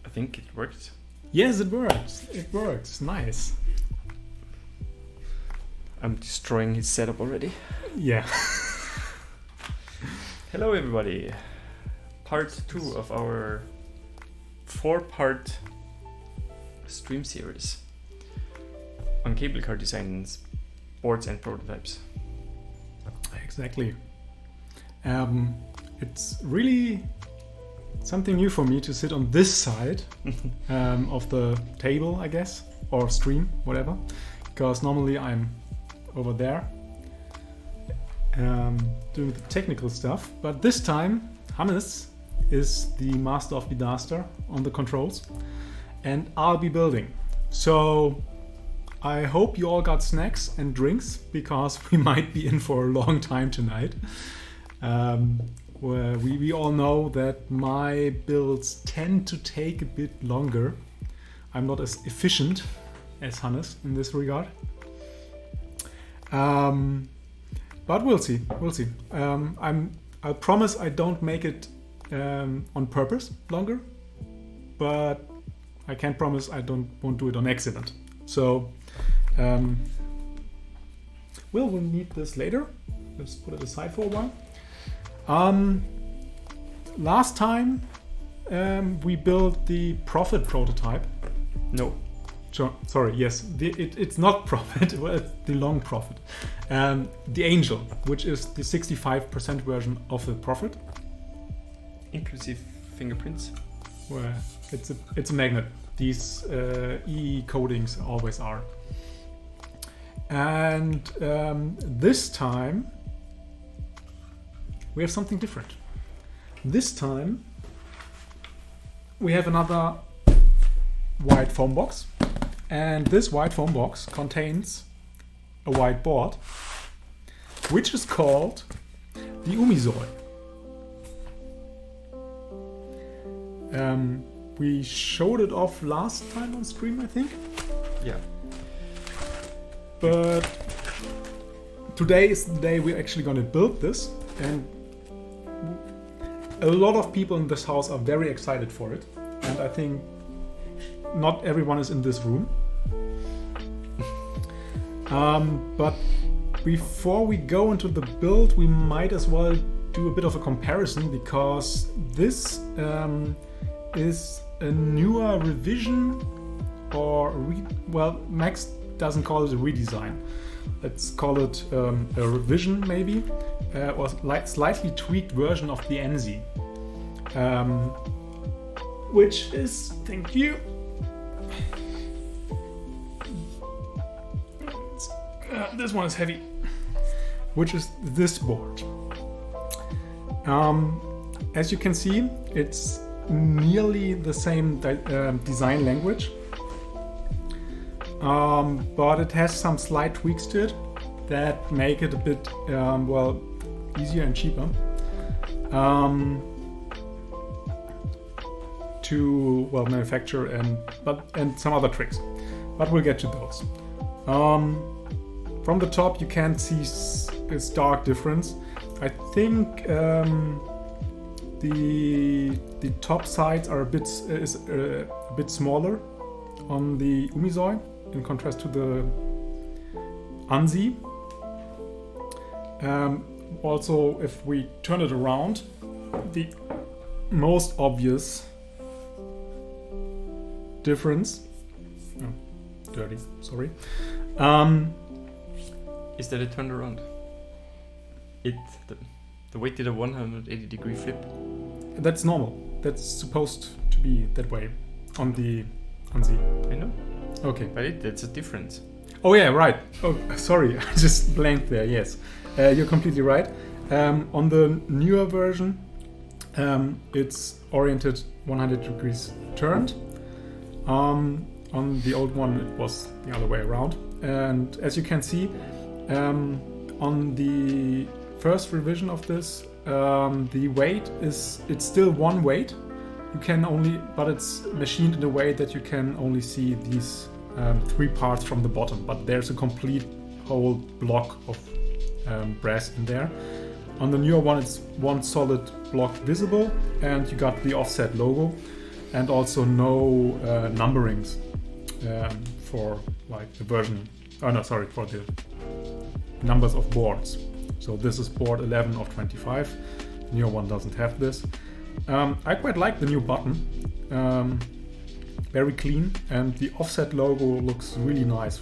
I think it worked. Yes, it works. It works. Nice. I'm destroying his setup already. Yeah. Hello everybody. Part 2 of our 4-part stream series on cable car designs, boards and prototypes. Exactly. It's really something new for me to sit on this side of the table, I guess, or stream, whatever, because normally I'm over there. doing the technical stuff. But this time, Hannes is the master of disaster on the controls, and I'll be building. So I hope you all got snacks and drinks, because we might be in for a long time tonight. Where we all know that my builds tend to take a bit longer. I'm not as efficient as Hannes in this regard. But we'll see. I promise I don't make it on purpose longer, but I can't promise I won't do it on accident. So we'll need this later. Let's put it aside for a while. Last time we built the Prophet prototype. No. Sorry, yes, it's not Prophet, well, it's the long Prophet. The Angel, which is the 65% version of the Prophet. Inclusive fingerprints. Well, it's a magnet. These E coatings always are. And this time we have something different. This time we have another white foam box, and this white foam box contains a white board, which is called the Umizoi. We showed it off last time on stream, I think. Yeah. But today is the day we're actually going to build this, and a lot of people in this house are very excited for it, and I think not everyone is in this room. But before we go into the build, we might as well do a bit of a comparison, because this is a newer revision, or Max doesn't call it a redesign. Let's call it a revision, maybe, or slightly tweaked version of the aanzee, which is, thank you. This one is heavy, which is this board. As you can see, it's nearly the same design language, but it has some slight tweaks to it that make it a bit easier and cheaper to manufacture, and some other tricks, but we'll get to those. From the top you can see a stark difference. I think the top sides are a bit smaller on the Umizoi in contrast to the aanzee. Also, if we turn it around, the most obvious difference. Oh, dirty. Sorry. Is that it turned around? The weight did a 180-degree flip. That's normal. That's supposed to be that way on the aanzee. I know. Okay. But that's a difference. Oh yeah, right. Oh, sorry, I just blanked there. Yes, you're completely right. On the newer version, it's oriented 100 degrees turned. On the old one, it was the other way around. And as you can see, on the first revision of this, the weight it's still one weight. But it's machined in a way that you can only see these 3 parts from the bottom. But there's a complete whole block of brass in there. On the newer one, it's one solid block visible, and you got the offset logo, and also no numberings for like the version. Oh no, sorry, for the numbers of boards. So this is board 11 of 25. The newer one doesn't have this. I quite like the new button. Very clean, and the offset logo looks really nice.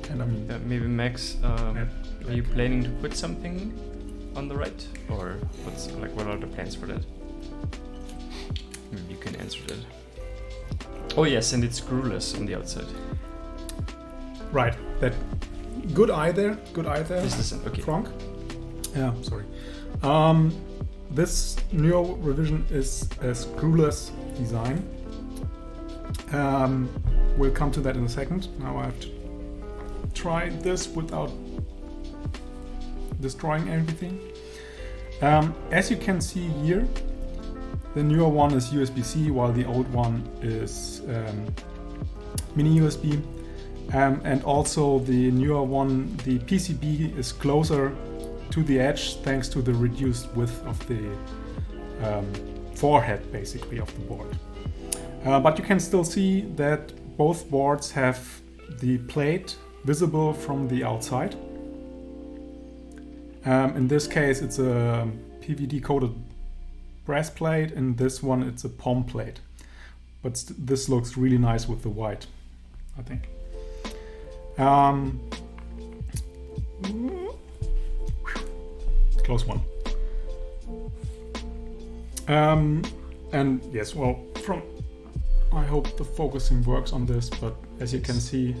And I mean, maybe Max, are you planning to put something on the right, or what are the plans for that? Maybe you can answer that. Oh yes, and it's screwless on the outside. Right. That good eye there. Is this okay? Frank. Sorry. This new revision is a screwless design. We'll come to that in a second. Now I have to try this without destroying everything. As you can see here, the newer one is USB-C while the old one is mini USB. And also the newer one, the PCB is closer to the edge thanks to the reduced width of the forehead basically of the board. But you can still see that both boards have the plate visible from the outside. In this case it's a PVD coated brass plate, and this one it's a POM plate. But this looks really nice with the white, I think. Close one. And yes, well, I hope the focusing works on this, but as you can see,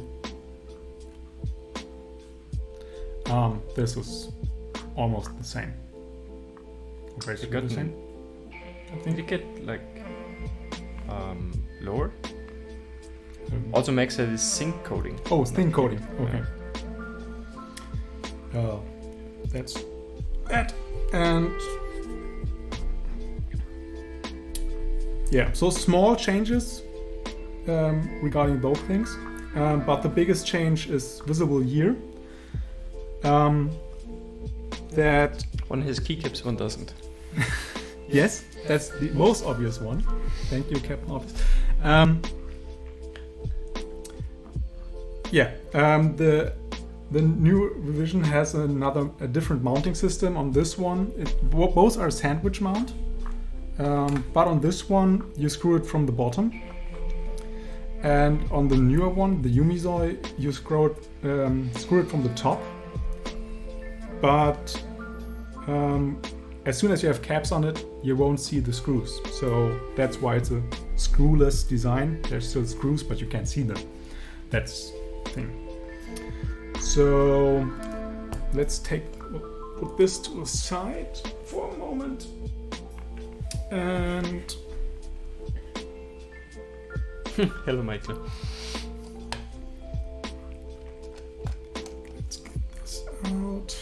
this is almost the same. Basically the same. I think you get like lower. Also makes it is zinc coating. Oh, it's thin coating. Okay. That's that. And yeah, so small changes regarding both things, but the biggest change is visible here. That one has keycaps, one doesn't. Yes, that's the most obvious one. Thank you, Captain Obvious. The new revision has a different mounting system. On this one, both are sandwich mount, but on this one you screw it from the bottom, and on the newer one, the Umizoi, you screw it from the top. But as soon as you have caps on it, you won't see the screws. So that's why it's a screwless design. There's still screws, but you can't see them. That's the thing. So let's put this to the side for a moment. And hello, Michael. Let's get this out.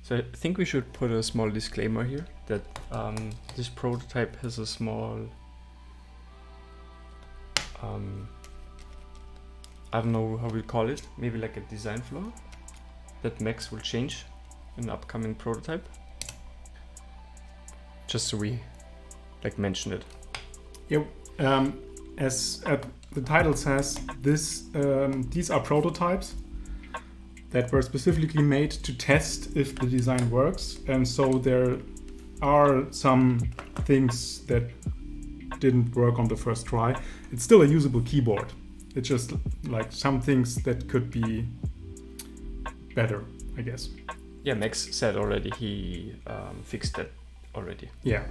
So I think we should put a small disclaimer here that this prototype has a small I don't know how we call it, maybe like a design flaw that Max will change in an upcoming prototype. Just so we like mention it. Yeah, as the title says, these are prototypes that were specifically made to test if the design works, and so there are some things that didn't work on the first try. It's still a usable keyboard. It's just like some things that could be better, I guess. Yeah, Max said already he fixed that already. Yeah,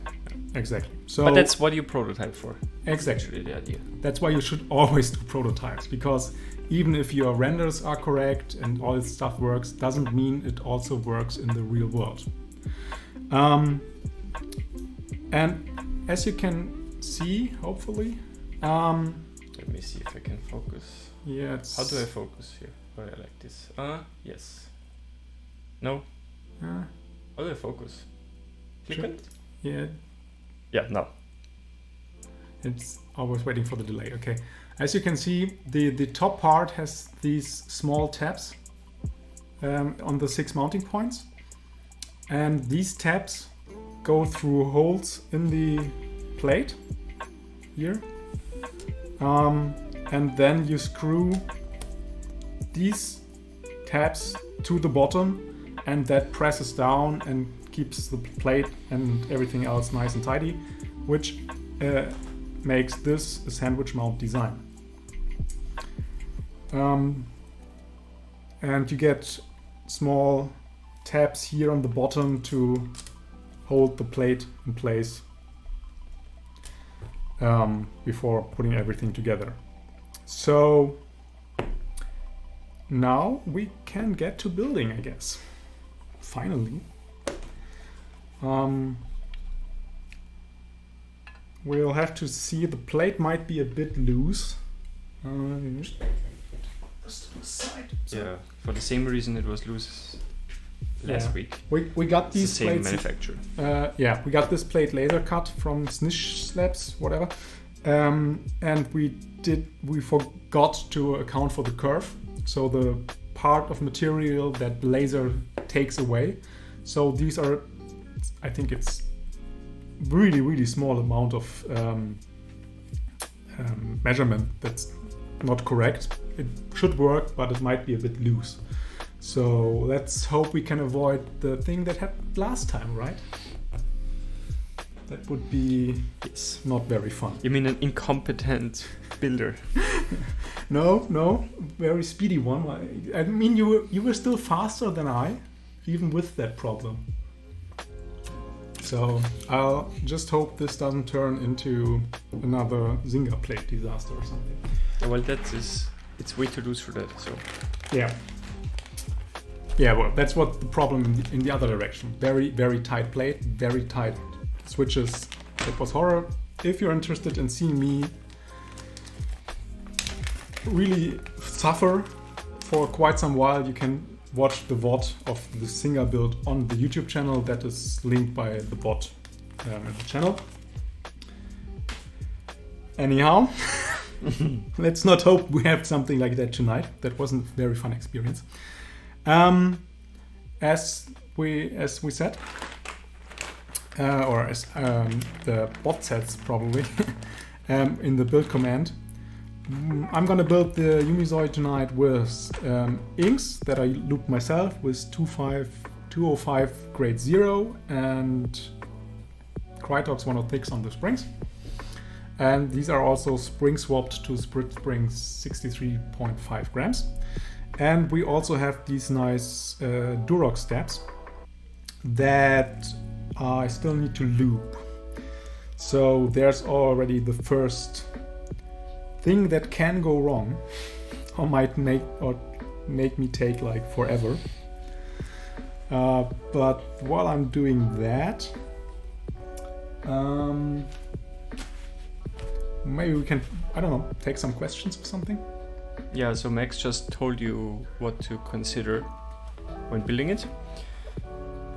exactly. So, but that's what you prototype for. Exactly. That's the idea. That's why you should always do prototypes, because even if your renders are correct and all this stuff works, doesn't mean it also works in the real world. And as you can see, hopefully, let me see if I can focus. Yeah. How do I focus here? Oh, I like this. Yes. No. How do I focus? Click on it? Yeah. Yeah. Now. It's always waiting for the delay. Okay. As you can see, the top part has these small tabs on the 6 mounting points, and these tabs go through holes in the plate here, and then you screw these tabs to the bottom, and that presses down and keeps the plate and everything else nice and tidy, which makes this a sandwich mount design. And you get small tabs here on the bottom to hold the plate in place. before putting everything together. So now we can get to building, I guess. Finally. We'll have to see. The plate might be a bit loose. Yeah, for the same reason it was loose last week. We got It's the these same plates. manufacturer. We got this plate laser cut from Snish Slabs, whatever. And we forgot to account for the curve. So the part of material that the laser takes away. So these are, I think it's really, really small amount of measurement that's not correct. It should work, but it might be a bit loose. So let's hope we can avoid the thing that happened last time, right? That would be not very fun. You mean an incompetent builder? No, very speedy one. I mean, you were still faster than I, even with that problem. So I'll just hope this doesn't turn into another Zinger plate disaster or something. Well, it's way too loose for that. So yeah. Well, that's what the problem in the other direction. Very, very tight plate, very tight switches. It was horror. If you're interested in seeing me really suffer for quite some while, you can watch the VOD of the Zinger build on the YouTube channel. That is linked by the bot at the channel. Anyhow, let's not hope we have something like that tonight. That wasn't a very fun experience. As we said, or as the bot says probably in the build command, I'm gonna build the Umizoi tonight with inks that I looped myself with 205 grade 0 and Krytox 106 on the springs. And these are also spring swapped to SPRIT springs 63.5 grams. And we also have these nice Durock steps that I still need to loop. So there's already the first thing that can go wrong, or might make me take like forever. But while I'm doing that, maybe we can, I don't know, take some questions or something. yeah, so Max just told you what to consider when building it.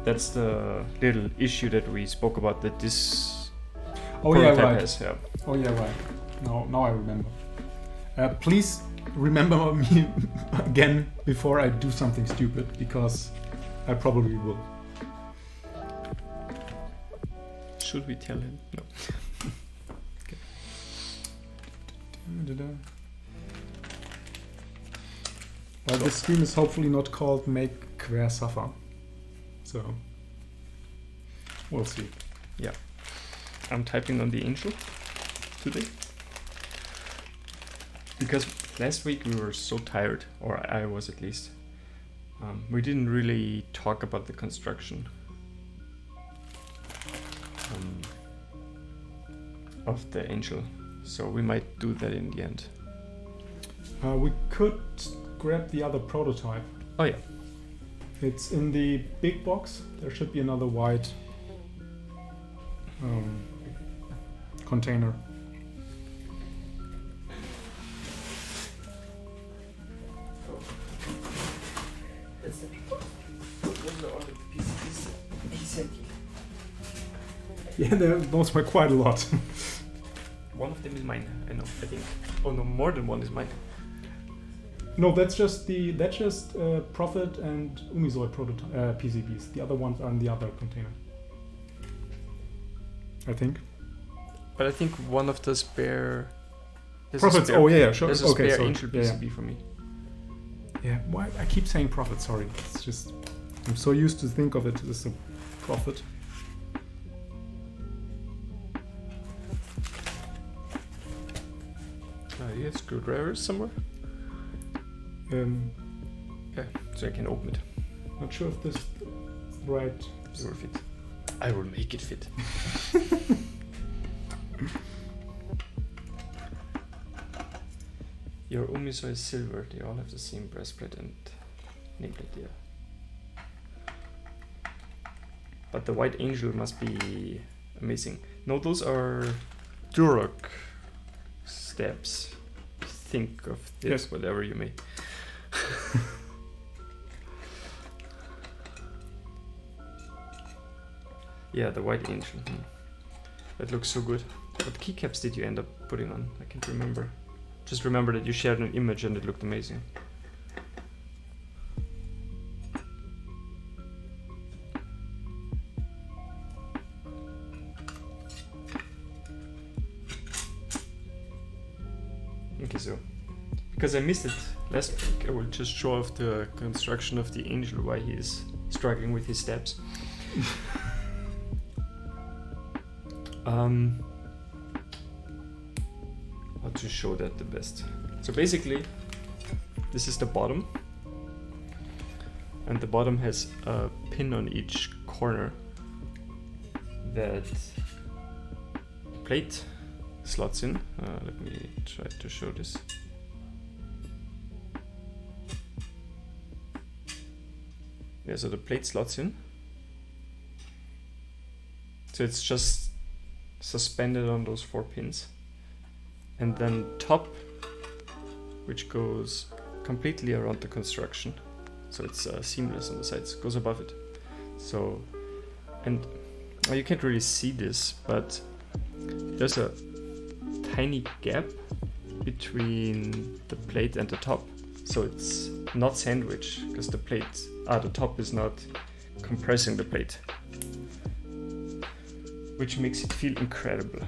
That's the little issue that we spoke about that this prototype has. Yeah. Oh yeah, right. Now I remember. Please remember me again before I do something stupid, because I probably will. Should we tell him? No. Okay. Well, this stream is hopefully not called Make Quer Suffer. So we'll see. Yeah. I'm typing on the Angel today. Because last week we were so tired, or I was at least. We didn't really talk about the construction of the Angel, so we might do that in the end. We could grab the other prototype. Oh yeah. It's in the big box. There should be another white container. That's the big box. Those are all the PCBs he sent you. Yeah, those were quite a lot. One of them is mine, I know, I think. Oh no, more than one is mine. No, that's just Prophet and Umizoi prototype PCBs. The other ones are in the other container, I think. But I think one of the spare... Profits. Oh yeah, sure. There's a Okay, spare so Angel PCB for me. Yeah, why I keep saying Prophet? Sorry, it's just I'm so used to think of it as a Prophet. You have screwdrivers somewhere? Yeah, so I can open it. Not sure if this is right. It will fit. I will make it fit. Your Umizoi is silver. They all have the same breastplate and nameplate, yeah. But the White Angel must be amazing. No, those are Durock stabs. Think of this, Yes. whatever you may. Yeah, the White Angel. That looks so good. What keycaps did you end up putting on? I can't remember. Just remember that you shared an image and it looked amazing. Okay, so because I missed it last week, I will just show off the construction of the angel, why he is struggling with his steps. How to show that the best? So basically, this is the bottom, and the bottom has a pin on each corner that plate slots in. Let me try to show this. Yeah, so the plate slots in. So it's just suspended on those 4 pins. And then top, which goes completely around the construction. So it's seamless on the sides, goes above it. So, and you can't really see this, but there's a tiny gap between the plate and the top. So it's not sandwich, because the top is not compressing the plate. Which makes it feel incredible.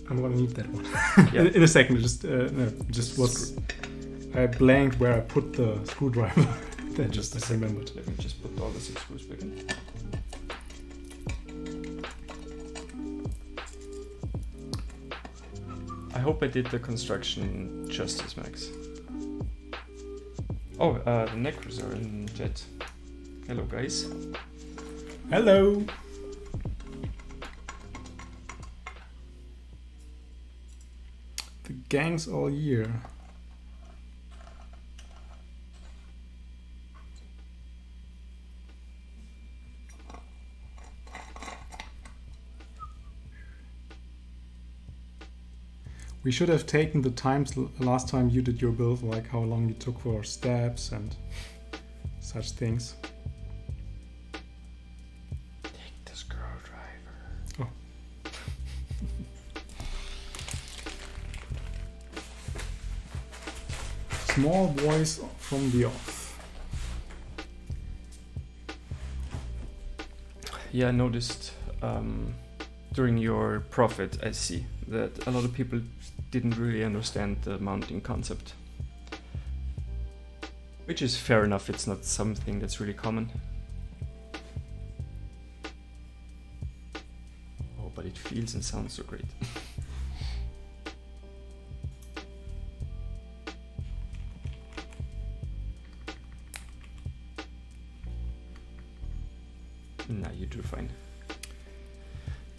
I'm gonna need that one. Yeah. In a second, just was I blanked where I put the screwdriver. Then just I remembered. Let me just put all the 6 screws back in. I hope I did the construction justice, Max. Oh, the necros are in chat. Hello, guys. Hello. The gang's all year. We should have taken the times last time you did your build, like how long you took for steps and such things. Take the screwdriver. Oh. Small voice from the off. Yeah, I noticed during your profit, I see that a lot of people didn't really understand the mounting concept. Which is fair enough, it's not something that's really common. Oh, but it feels and sounds so great. Nah, you do fine.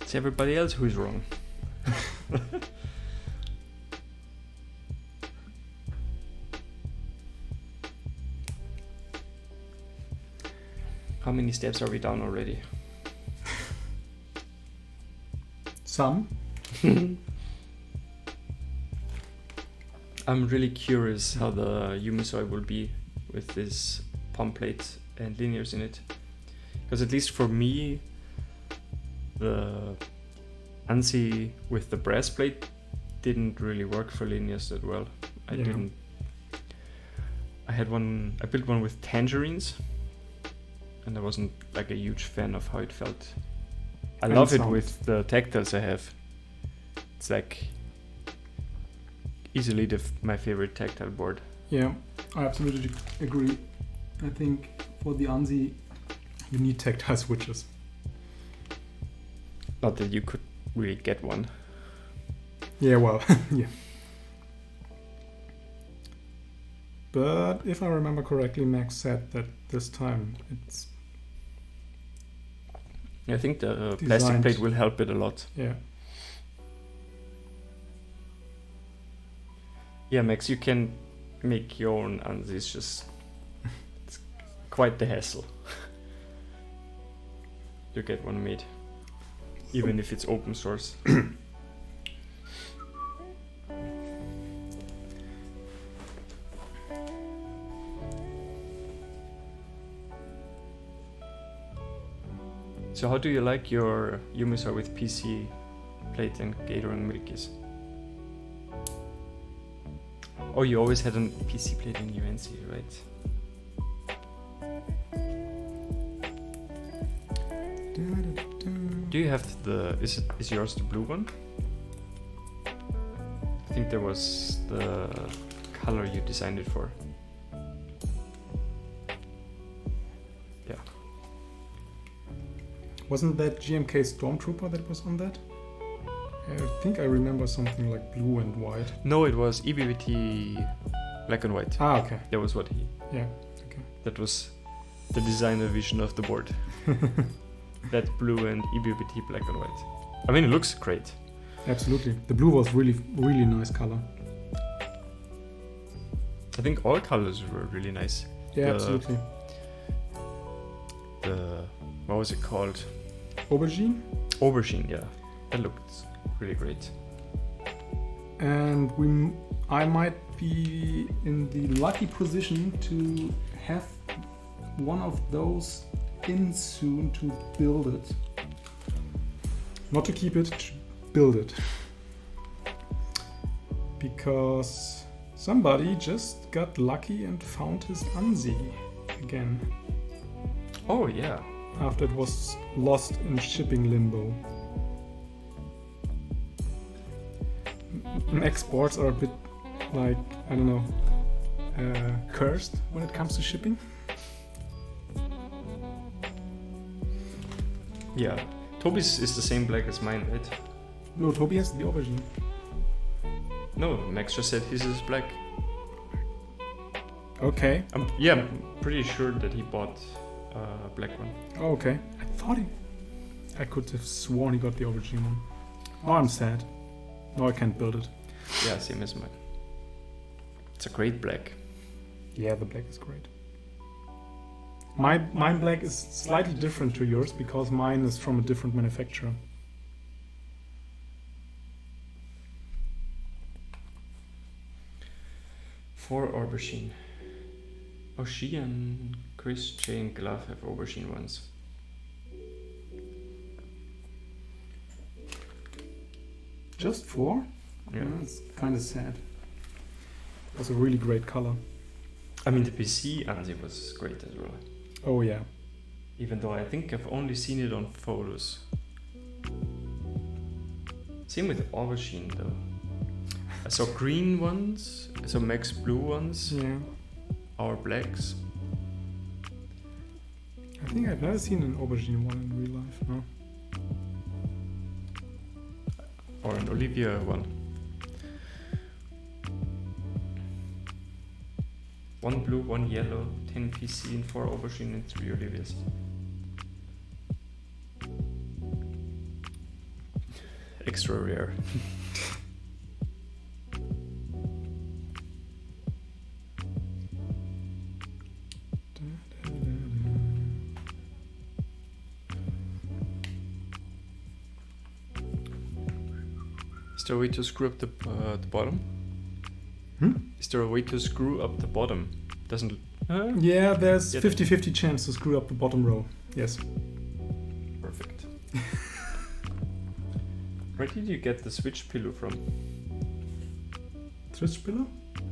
It's everybody else who's wrong. How many steps are we down already? Some. I'm really curious how the Umizoi will be with this palm plate and linears in it. Because at least for me, the aanzee with the brass plate didn't really work for linears that well. I built one with tangerines, and I wasn't like a huge fan of how it felt. I love it with the tactiles I have. It's like easily my favorite tactile board. Yeah, I absolutely agree. I think for the aanzee, you need tactile switches. Not that you could really get one. Yeah, well, yeah. But if I remember correctly, Max said that this time it's... I think the plastic plate will help it a lot. Yeah. Yeah, Max, you can make your own aanzee. It's just it's quite the hassle to get one made, even if it's open source. So how do you like your Umizoi with PC plate and gator and Mykey's? Oh, you always had a PC plate in your aanzee, right? Do you have the... Is yours the blue one? I think there was the color you designed it for. Yeah. Wasn't that GMK Stormtrooper that was on that? I think I remember something like blue and white. No, it was EBBT black and white. Ah, okay. That was what he... Yeah, okay. That was the designer vision of the board. That blue and EBBT black and white. I mean, it looks great. Absolutely. The blue was really, really nice color. I think all colors were really nice. Yeah, absolutely. What was it called? Aubergine? Aubergine, yeah. That looked really great. And I might be in the lucky position to have one of those in soon to build it. Not to keep it, to build it. Because somebody just got lucky and found his aanzee again. Oh yeah. After it was lost in shipping limbo. Exports are a bit like, I don't know, cursed when it comes to shipping. Yeah. Toby's is the same black as mine, right? No, Toby has the aubergine. No, Max just said his is black. Okay. I'm pretty sure that he bought a black one. Oh, okay. I could have sworn he got the aubergine one. Oh, I'm sad. No, I can't build it. Yeah, same as mine. It's a great black. Yeah, the black is great. Mine black is slightly different to yours because mine is from a different manufacturer. For aubergine. Oh, she and Chris, Jay and Glove have aubergine ones. Just 4? Yeah. It's kind of sad. It was a really great color. I mean, the PC aanzee was great as well. Oh yeah. Even though I think I've only seen it on photos. Same with aubergine though. I saw green ones, I saw Max blue ones, Yeah. our blacks. I think I've never seen an aubergine one in real life, no. Or an Olivia one. One blue, one yellow, 10 PC and 4 aubergine and 3 Olivias. Extra rare. Is there a way to screw up the bottom? Is there a way to screw up the bottom? Doesn't... Yeah, there's Yeah. 50-50 chance to screw up the bottom row. Yes. Perfect. Where did you get the switch pillow from? Switch pillow?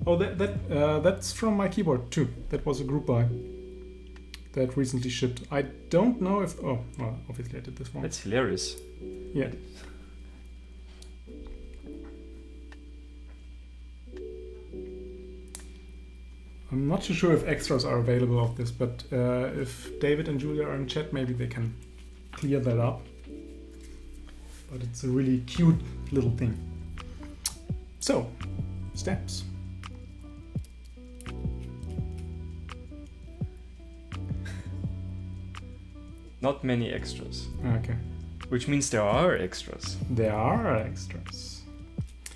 Oh, that's from Mykeyboard too. That was a group buy that recently shipped. I don't know if... Oh, well, obviously I did this one. That's hilarious. Yeah. I'm not too sure if extras are available of this, but if David and Julia are in chat, maybe they can clear that up. But it's a really cute little thing. So, steps. Not many extras. Okay. Which means there are extras. There are extras.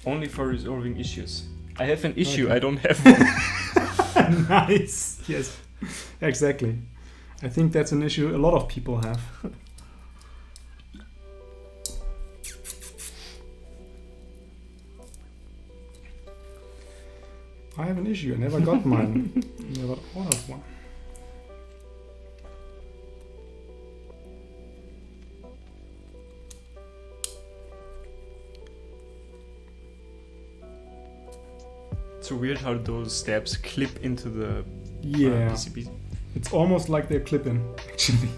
Only for resolving issues. I have an issue. Okay. I don't have one. Nice. Yes, exactly. I think that's an issue a lot of people have. I have an issue. I never got mine. Never ordered one. It's so weird how those stabs clip into the PCB. It's almost like they're clipping, actually.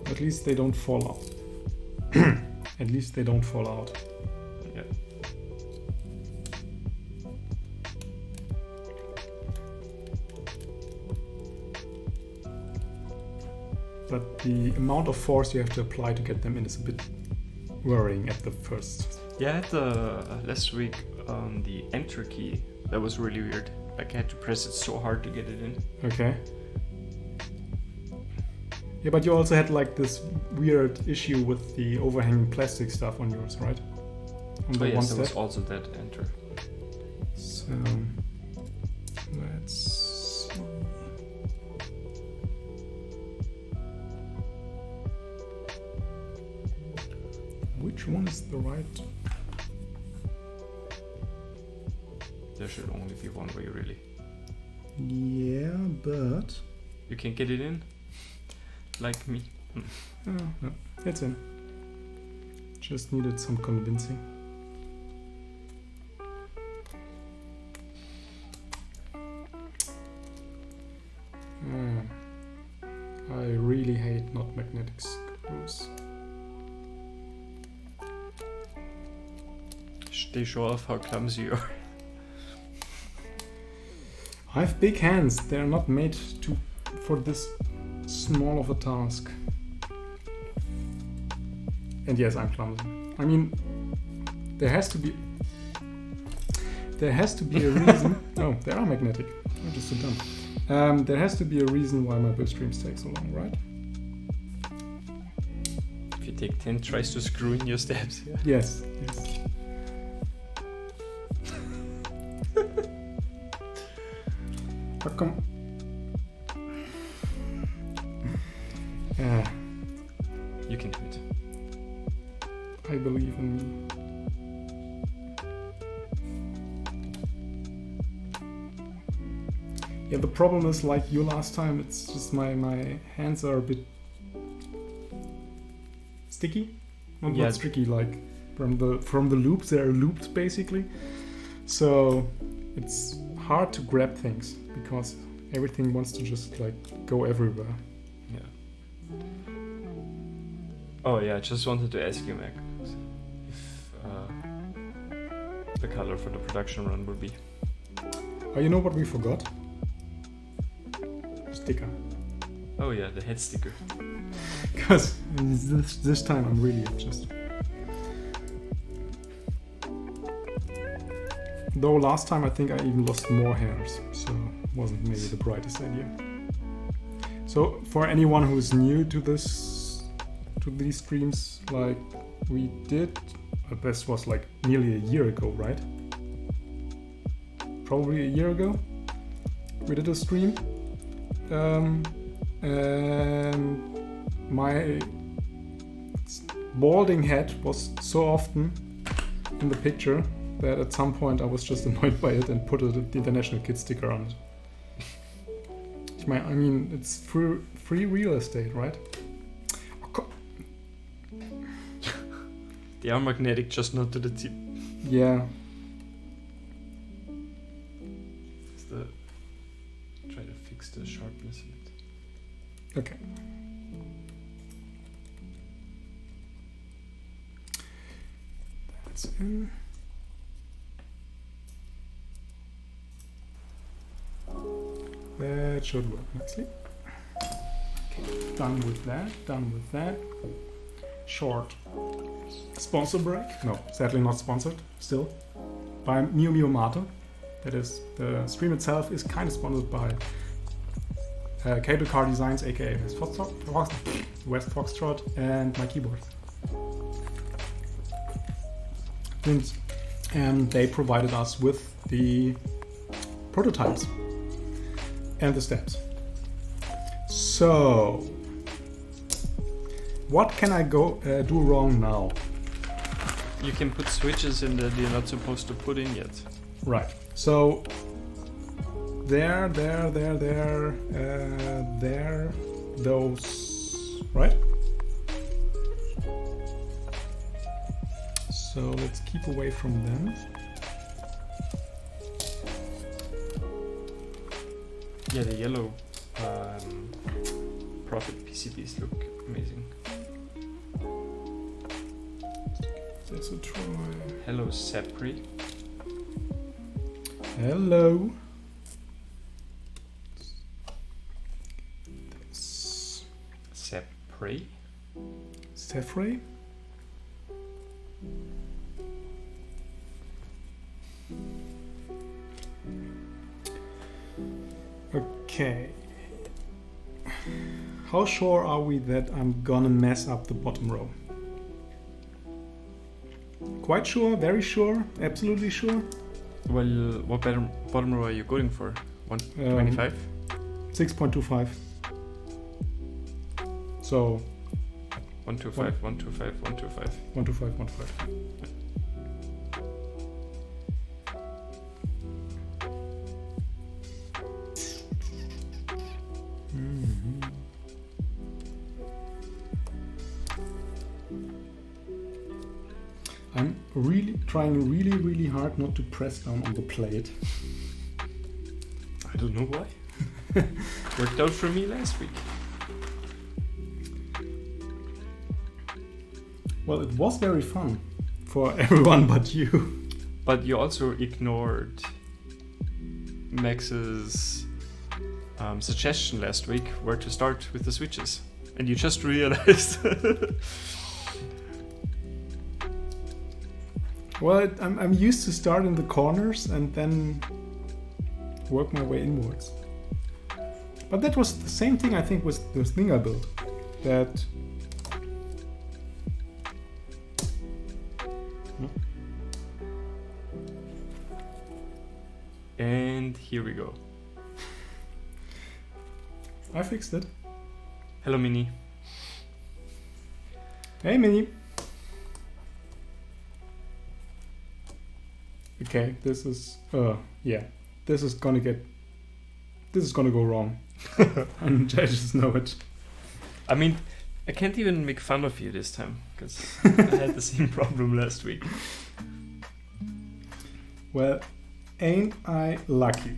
At least they don't fall out. At least they don't fall out. Yeah. But the amount of force you have to apply to get them in is a bit worrying at the first. Yeah, I had last week the enter key. That was really weird. Like I had to press it so hard to get it in. Okay. Yeah, but you also had like this weird issue with the overhanging plastic stuff on yours, right? On the Oh yes, one there was step. also that enter. So let's see. Which one is the right? There should only be one way, really. Yeah, but You can get it in, like me. oh, no, it's in. Just needed some convincing. I really hate not magnetic screws. They show off how clumsy you are. I have big hands. They're not made for this small of a task. And yes, I'm clumsy. I mean, there has to be a reason. Oh, they are magnetic. I'm just so dumb. There has to be a reason why my buildstreams take so long, right? If you take 10 tries to screw in your stabs, yeah. Yes. How come? You can do it. I believe in me. Yeah, the problem is like you last time, it's just my hands are a bit sticky. Not sticky, like from the loops, they're looped basically. So it's hard to grab things because everything wants to just like go everywhere. Yeah. Oh yeah, I just wanted to ask you, Mac, if the color for the production run would be. Oh, you know what we forgot? Sticker. Oh yeah, the head sticker. Because this time I'm really just. Though last time I think I even lost more hairs, so it wasn't maybe the brightest idea. So for anyone who's new to these streams, like we did, this was like nearly a year ago, right? Probably a year ago. We did a stream. And my balding head was so often in the picture that at some point I was just annoyed by it and put the International Kid sticker on it. I mean, it's free real estate, right? They are magnetic, just not to the tip. Yeah. Try to fix the sharpness a bit. Okay. That's in. That should work nicely. Okay, done with that, done with that. Short sponsor break. No, sadly not sponsored, still. By Miu Miu Mate. That is, the stream itself is kind of sponsored by CableCarDesigns, a.k.a. West Foxtrot, and Mykeyboard. And they provided us with the prototypes and the steps. So, what can I do wrong now? You can put switches in that you're not supposed to put in yet. Right. So there, those, right? So let's keep away from them. Yeah, the yellow Profit PCBs look amazing. That's a try. Hello, SPRIT. Hello. SPRIT. Sefray. Okay. How sure are we that I'm gonna mess up the bottom row? Quite sure, very sure, absolutely sure. Well, what bottom row are you going for? 125? 6.25. So 125, 125, 125. 125, 125. I'm trying really hard not to press down on the plate. I don't know why. Worked out for me last week. Well, it was very fun for everyone but you. But you also ignored Max's suggestion last week where to start with the switches. And you just realized. Well, I'm used to start in the corners and then work my way inwards. But that was the same thing, I think, with the thing I built. That... And here we go. I fixed it. Hello, Mini. Hey, Mini. Okay, this is gonna go wrong. And I just know it. I mean, I can't even make fun of you this time because I had the same problem last week. Well, ain't I lucky?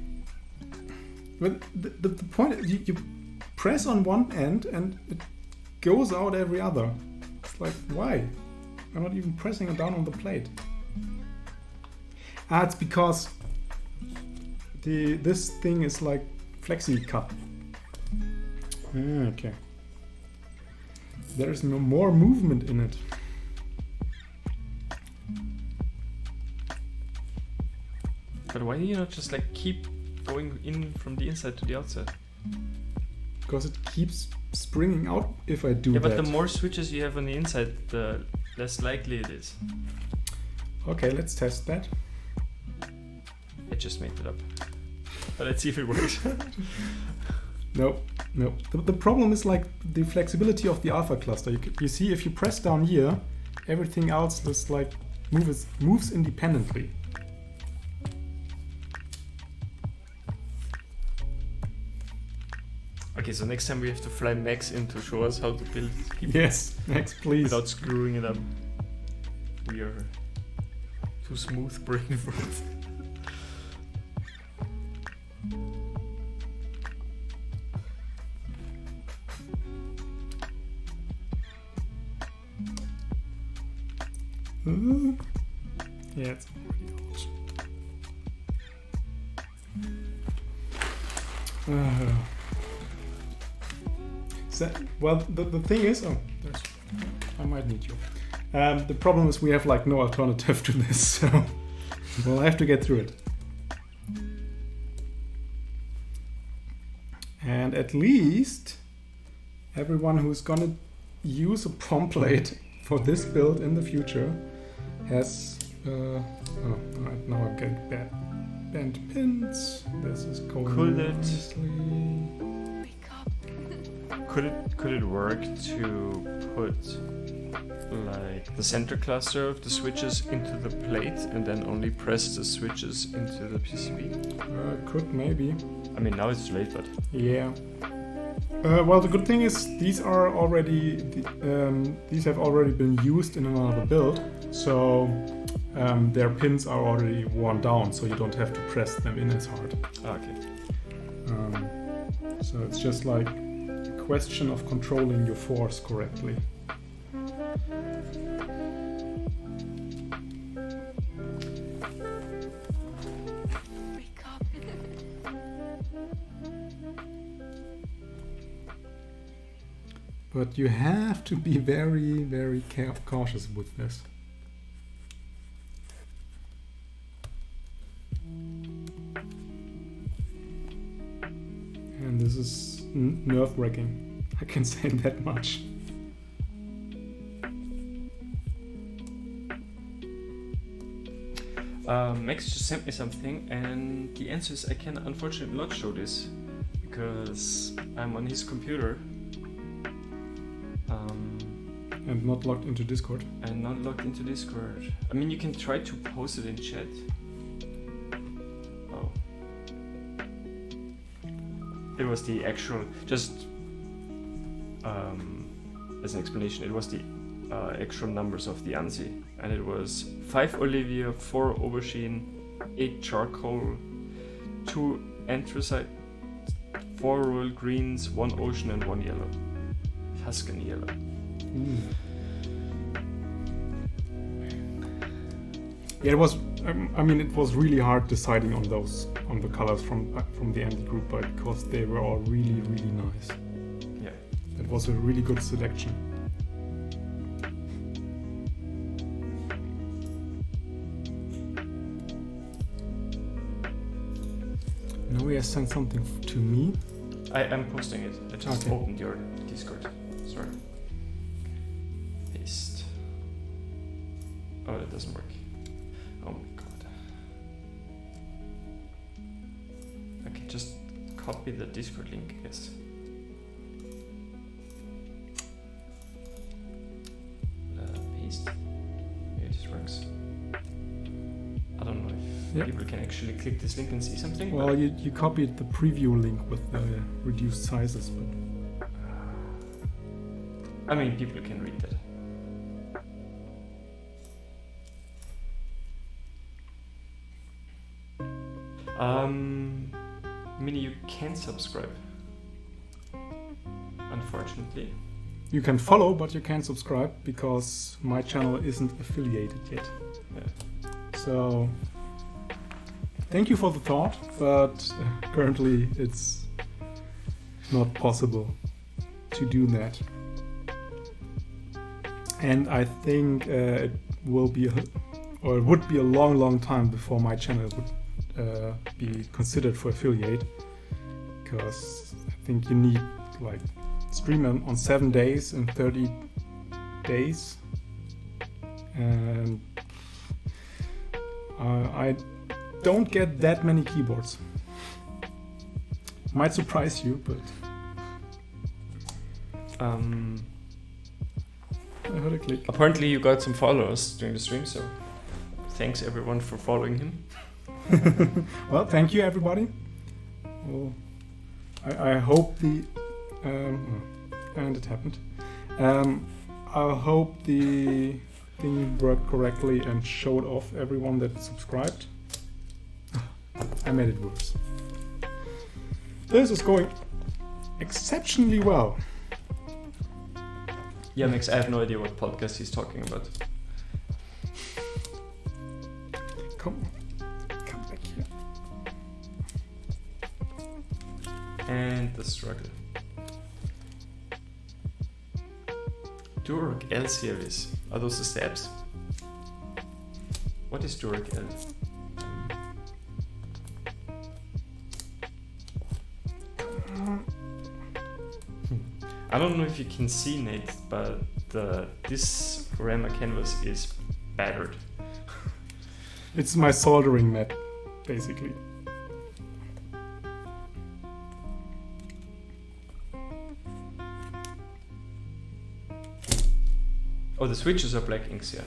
But the point is, you press on one end and it goes out every other. It's like, why? I'm not even pressing it down on the plate. It's because this thing is like flexi cut. Okay. There's no more movement in it. But why do you not just like keep going in from the inside to the outside? Because it keeps springing out if I do that. Yeah, but the more switches you have on the inside, the less likely it is. Okay, let's test that. I just made it up. But let's see if it works. No. The problem is like the flexibility of the alpha cluster. You see, if you press down here, everything else just like moves independently. Okay, so next time we have to fly Max in to show us how to build. Yes, Max, please. Without screwing it up. We are too smooth brain for it. Yeah, it's already out. Well, the thing is, I might need you. The problem is we have like no alternative to this, so we'll have to get through it. And at least everyone who's gonna use a prom plate for this build in the future has alright, now I'm getting bent pins. This is going nicely. Could it work to put like the center cluster of the switches into the plate and then only press the switches into the PCB? Could maybe. I mean, now it's too late, but yeah. Well, the good thing is these are already these have already been used in another build, so their pins are already worn down, so you don't have to press them in as hard. Okay. So it's just like a question of controlling your force correctly. But you have to be very, very cautious with this. And this is nerve-wracking. I can say that much. Max just sent me something, and the answer is I can unfortunately not show this because I'm on his computer. And not logged into Discord. And not logged into Discord. I mean, you can try to post it in chat. Oh. It was the actual, just as an explanation, it was the actual numbers of the aanzee. And it was 5 Olivia, 4 aubergine, 8 charcoal, 2 anthracite, 4 royal greens, 1 ocean and 1 yellow. Tuscan yellow. Yeah, it was. I mean, it was really hard deciding on the colors from the aanzee group, but because they were all really, really nice. Yeah, it was a really good selection. Now he has sent something to me. I am posting it. I just Okay. opened your Discord. Sorry. Paste. Oh, that doesn't work. Oh my god. Okay, just copy the Discord link, I guess. Paste. Maybe this works. I don't know if people can actually click this link and see something. Well, you copied the preview link with the reduced sizes, but I mean, people can read that. Mini, you can't subscribe. Unfortunately. you can follow, but you can't subscribe because my channel isn't affiliated yet. Yeah. So thank you for the thought, but currently it's not possible to do that. And I think it will be, or it would be a long time before my channel would be considered for affiliate, because I think you need like stream on 7 days and 30 days, and I don't get that many keyboards. Might surprise you, but I heard a click. Apparently you got some followers during the stream, so thanks everyone for following him. Well, thank you everybody. Well, I hope the and it happened. I hope the thing worked correctly and showed off everyone that subscribed. I made it worse. This is going exceptionally well. Yeah, Max, I have no idea what podcast he's talking about. Come back here. And the struggle. Durock L series. Are those the steps? What is Durock L? I don't know if you can see, Nate, but this Rama canvas is battered. It's my soldering mat, basically. Oh, the switches are black inks, yeah.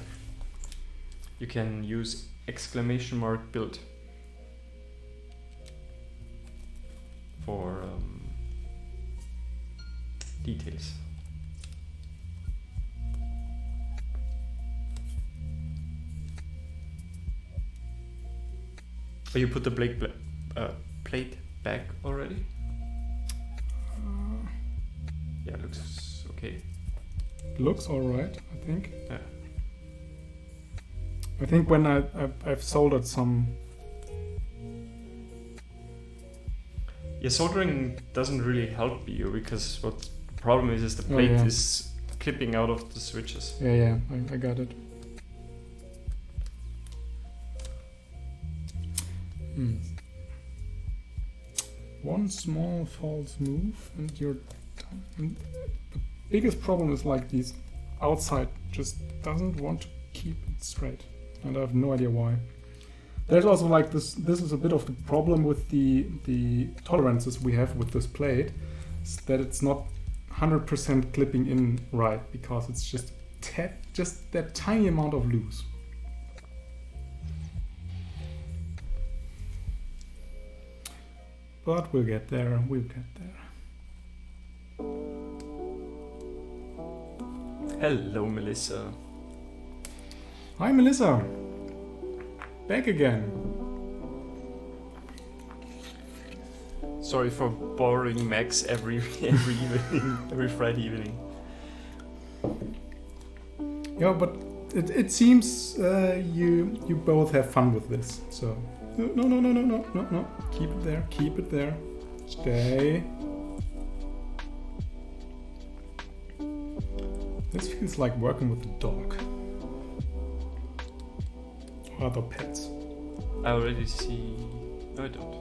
You can use !build for details. Oh, you put the plate back already? Yeah, looks okay. Looks alright, I think. Yeah. I think when I've soldered some... Yeah, soldering doesn't really help you because what the problem is the plate is clipping out of the switches. Yeah, I got it. One small false move and you're done. And the biggest problem is like these outside just doesn't want to keep it straight. And I have no idea why. There's also like this is a bit of the problem with the tolerances we have with this plate, is that it's not 100% clipping in right, because it's just that tiny amount of loose. But we'll get there, Hello, Melissa. Hi, Melissa. Back again. Sorry for boring Max every evening, every Friday evening. Yeah, but it seems you both have fun with this. So no. Keep it there. Stay. This feels like working with a dog. Or other pets. I already see. No, I don't.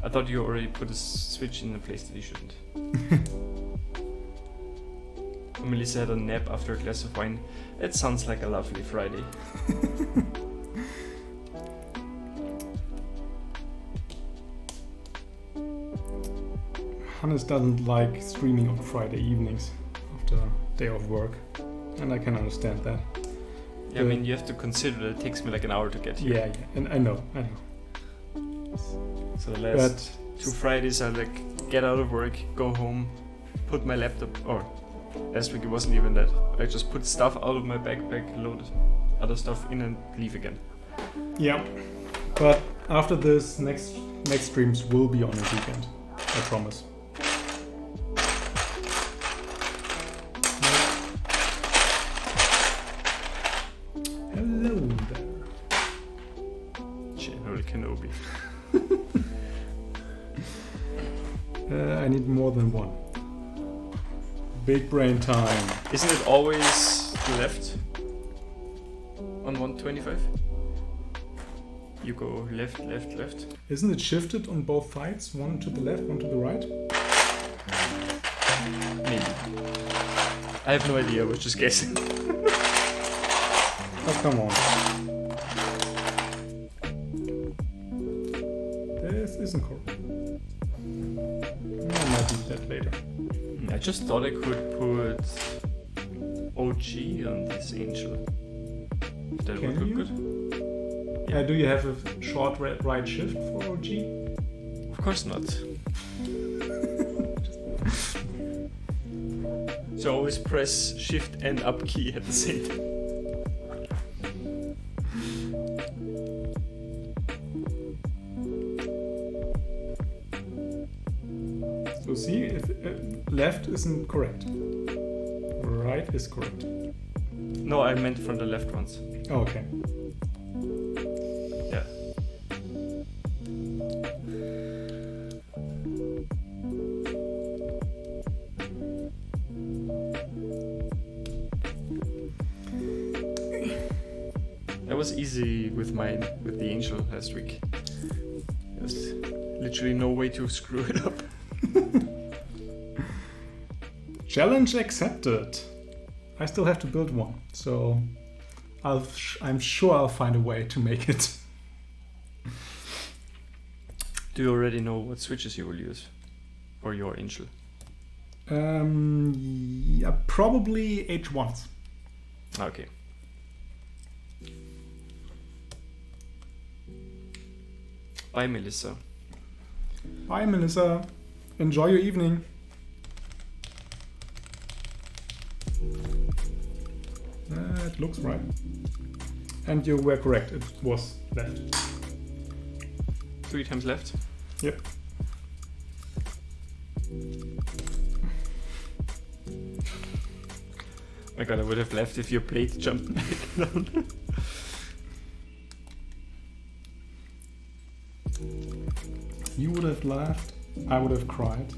I thought you already put a switch in a place that you shouldn't. Melissa had a nap after a glass of wine. It sounds like a lovely Friday. Hannes doesn't like streaming on Friday evenings after a day of work, and I can understand that. Yeah, I mean, you have to consider that it takes me like an hour to get here. Yeah, and I know. So the last 2 Fridays I like get out of work, go home, put my laptop, or last week it wasn't even that. I just put stuff out of my backpack, load other stuff in and leave again. Yeah, but after this, next streams will be on a weekend. I promise. Hello there. General Kenobi. I need more than one. Big brain time. Isn't it always left on 125? You go left, left, left. Isn't it shifted on both sides? One to the left, one to the right? Maybe. I have no idea, I was just guessing. Oh, come on. This isn't correct. I might need that later. I just thought I could put OG on this angel. If that would look good. Yeah, do you have a short right shift for OG? Of course not. So always press shift and up key at the same time. So see, if left isn't correct. Right is correct. No, I meant from the left ones. Oh, okay. Yeah. That was easy with the angel last week. There's literally no way to screw it up. Challenge accepted. I still have to build one, so I'm sure I'll find a way to make it. Do you already know what switches you will use for your angel? Yeah, probably H1s. Okay. Bye, Melissa. Bye, Melissa. Enjoy your evening. It looks right. And you were correct, it was left. 3 times left. Yep. My god, I would have left if your plate jumped back down. You would have laughed, I would have cried.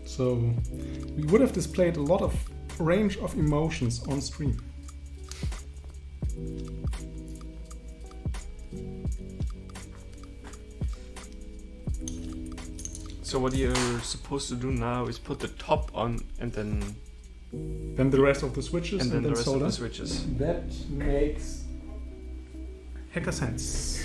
So we would have displayed a lot of range of emotions on stream. So what you're supposed to do now is put the top on and then the rest of the switches and then the rest solder. of the switches. That makes hacker sense.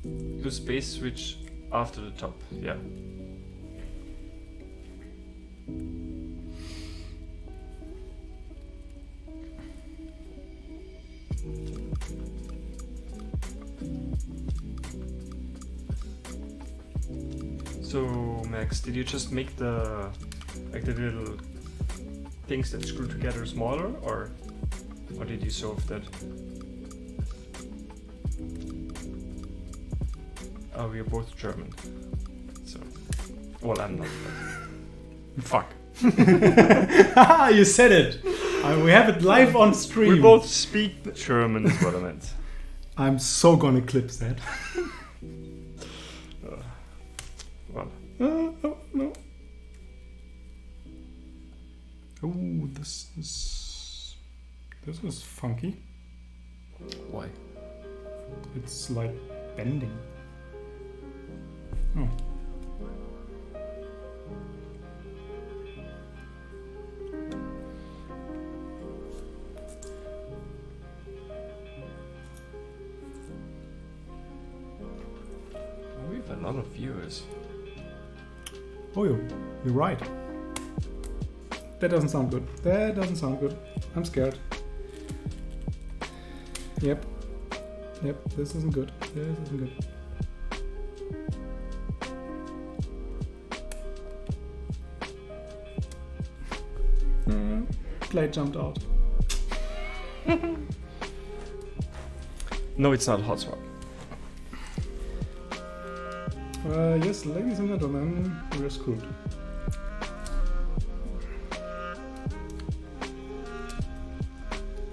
Do space switch after the top, yeah. So Max, did you just make the little things that screw together smaller, or did you solve that? Oh, we are both German. So, well, I'm not. Fuck. You said it. We have it live on stream. We both speak German, is what I meant. I'm so gonna clip that. Well. Oh, no. Oh, this is funky. Why? It's like bending. Oh. We have a lot of viewers. Oh, you're right. That doesn't sound good. That doesn't sound good. I'm scared. Yep. This isn't good. This isn't good. Plate jumped out. No, it's not hot swap. Yes, ladies and gentlemen, we're screwed.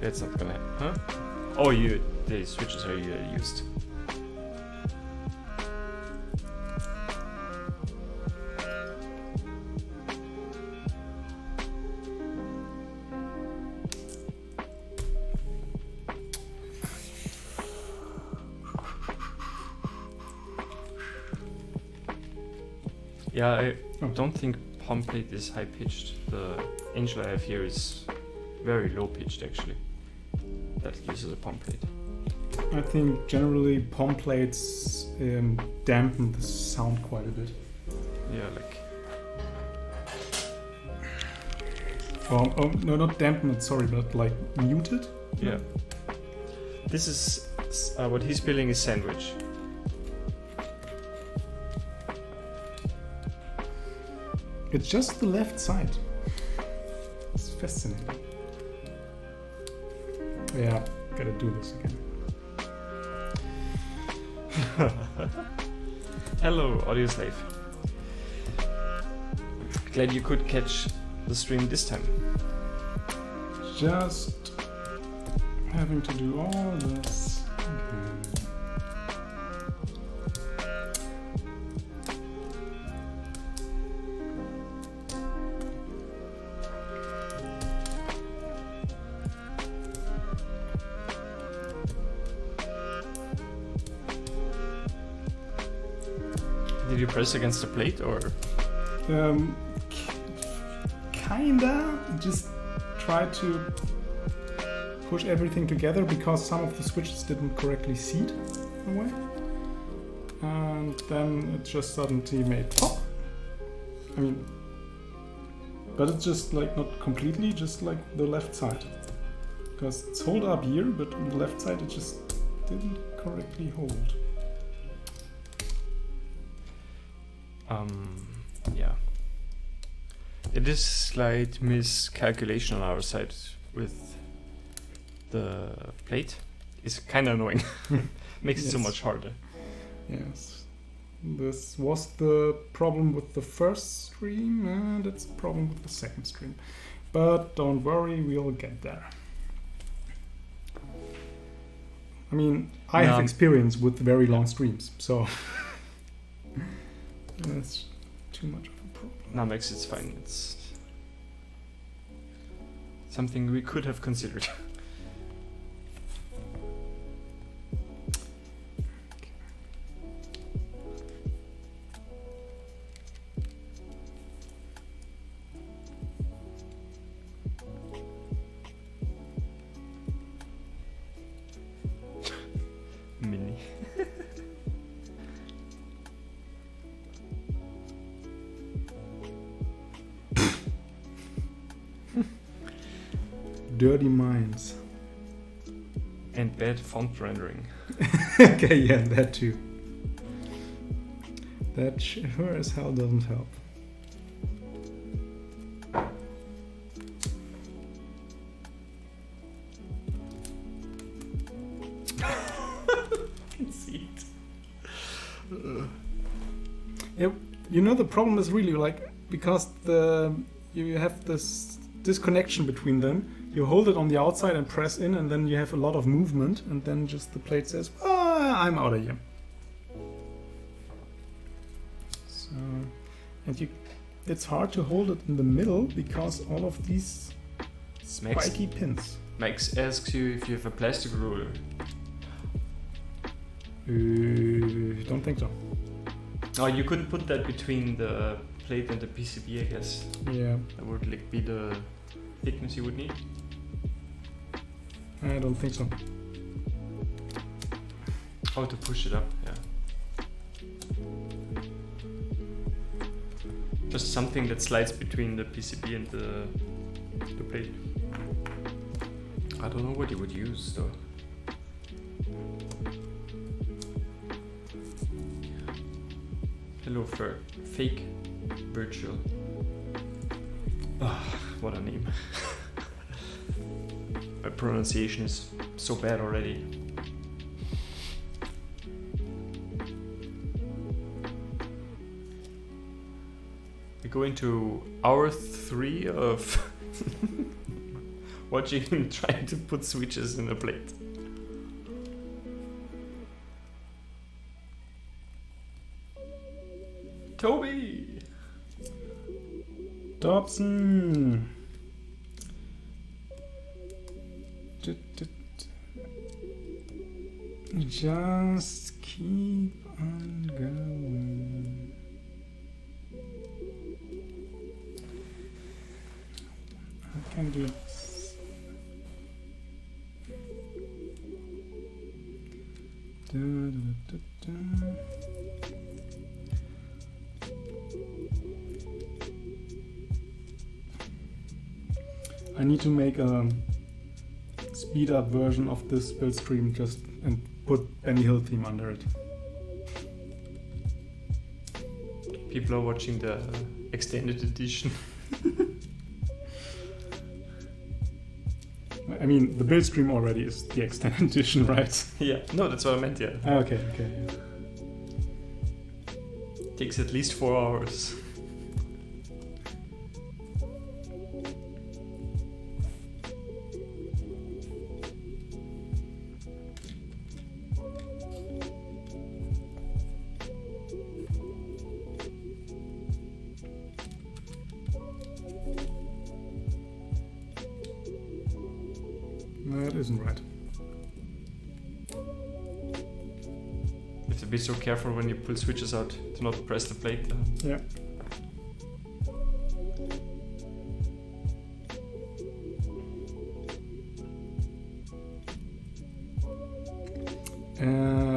It's not gonna. Huh? Oh, the switches are used. Yeah, I don't think palm plate is high pitched. The angel I have here is very low pitched actually. That uses a palm plate. I think generally palm plates dampen the sound quite a bit. Yeah, like. Oh no, not dampen it. Sorry, but like mute it. Yeah. This is what he's building is sandwich. It's just the left side. It's fascinating. Yeah, gotta do this again. Hello, audio slave. Glad you could catch the stream this time. Just having to do all this again. Did you press against the plate or? Kinda. Just try to push everything together because some of the switches didn't correctly seat in a way. And then it just suddenly made pop. I mean, but it's just like not completely, just like the left side. Because it's hold up here, but on the left side it just didn't correctly hold. Yeah. It is slight miscalculation on our side with the plate. It's kind of annoying. Makes it so much harder. Yes. This was the problem with the first stream, and it's a problem with the second stream. But don't worry, we'll get there. I mean, I have experience with very long streams, so that's too much of a problem. No, Max, it's fine. It's something we could have considered. Mini. Dirty minds. And bad font rendering. Okay, yeah, that too. That sure as hell doesn't help. You know, the problem is really like because you have this disconnection between them. You hold it on the outside and press in, and then you have a lot of movement, and then just the plate says, "Oh, I'm out of here." So, and it's hard to hold it in the middle because all of these spiky pins. Max asks you if you have a plastic ruler. Don't think so. Oh, you couldn't put that between the plate and the PCB, I guess. Yeah. That would like be the thickness you would need. I don't think so. Oh, to push it up, yeah. Just something that slides between the PCB and the plate. I don't know what you would use though. Hello for fake virtual. What a name. My pronunciation is so bad already. We go into hour 3 of watching him trying to put switches in a plate. Toby! Dobson! Just keep on going. I can do this. I need to make a speed up version of this build stream just and put Benny Hill theme under it. People are watching the extended edition. I mean, the build stream already is the extended edition, right? Yeah, no, that's what I meant, yeah. Okay. Takes at least 4 hours. That isn't right. If the be so careful when you pull switches out to not press the plate. Yeah.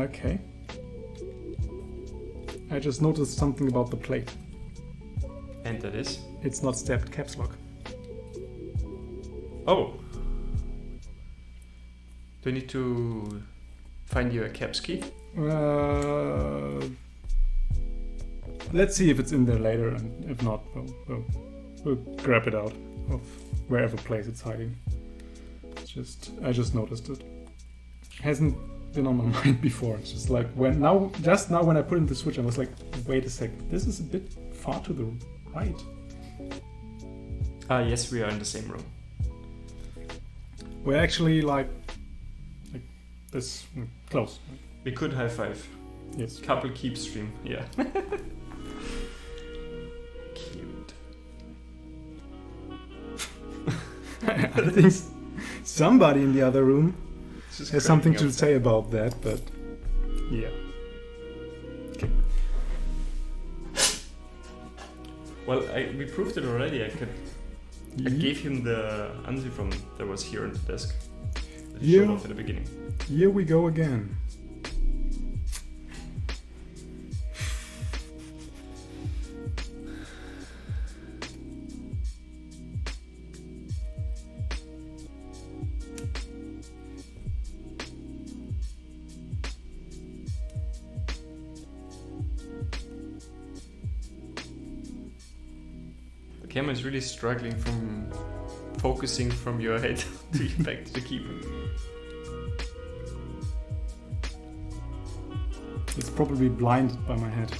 Okay. I just noticed something about the plate. And that is? It's not stepped caps lock. Oh! Do I need to find you a caps key? Let's see if it's in there later, and if not, we'll grab it out of wherever place it's hiding. I just noticed it. Hasn't been on my mind before. It's just like just now when I put in the switch, I was like, wait a second, this is a bit far to the right. Yes, we are in the same room. We're actually like this close. We could high five. Yes. Couple keep stream. Yeah. Cute. I think somebody in the other room has something to say about that, but yeah. Okay. Well, we proved it already. I gave him the aanzee from that was here on the desk. That he showed off at the beginning. Here we go again. The camera is really struggling from focusing from your head back to the keyboard. It's probably blinded by my head.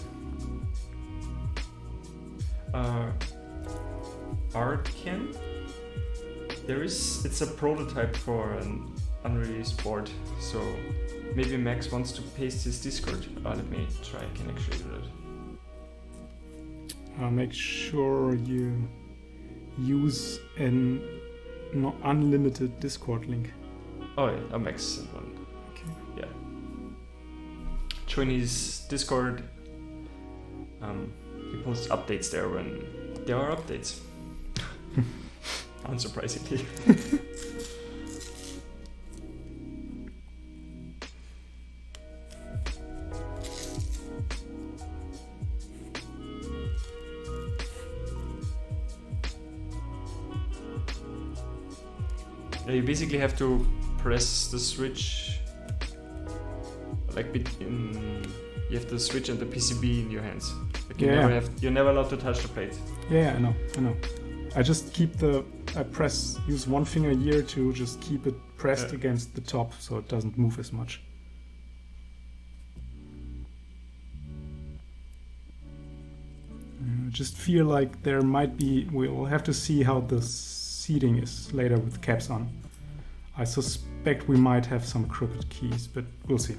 Artcan? It's a prototype for an unreleased board, so maybe Max wants to paste his Discord. Let me try, I can actually do that. Make sure you use an unlimited Discord link. Oh yeah, a Max sent one. Okay. Yeah. Join his Discord. He posts updates there when there are updates. Unsurprisingly. You basically have to press the switch like you have the switch and the PCB in your hands. Like you're never allowed to touch the plate. Yeah, I know. I just use one finger here to just keep it pressed against the top so it doesn't move as much. I just feel like we'll have to see how the seating is later with caps on. I suspect we might have some crooked keys, but we'll see.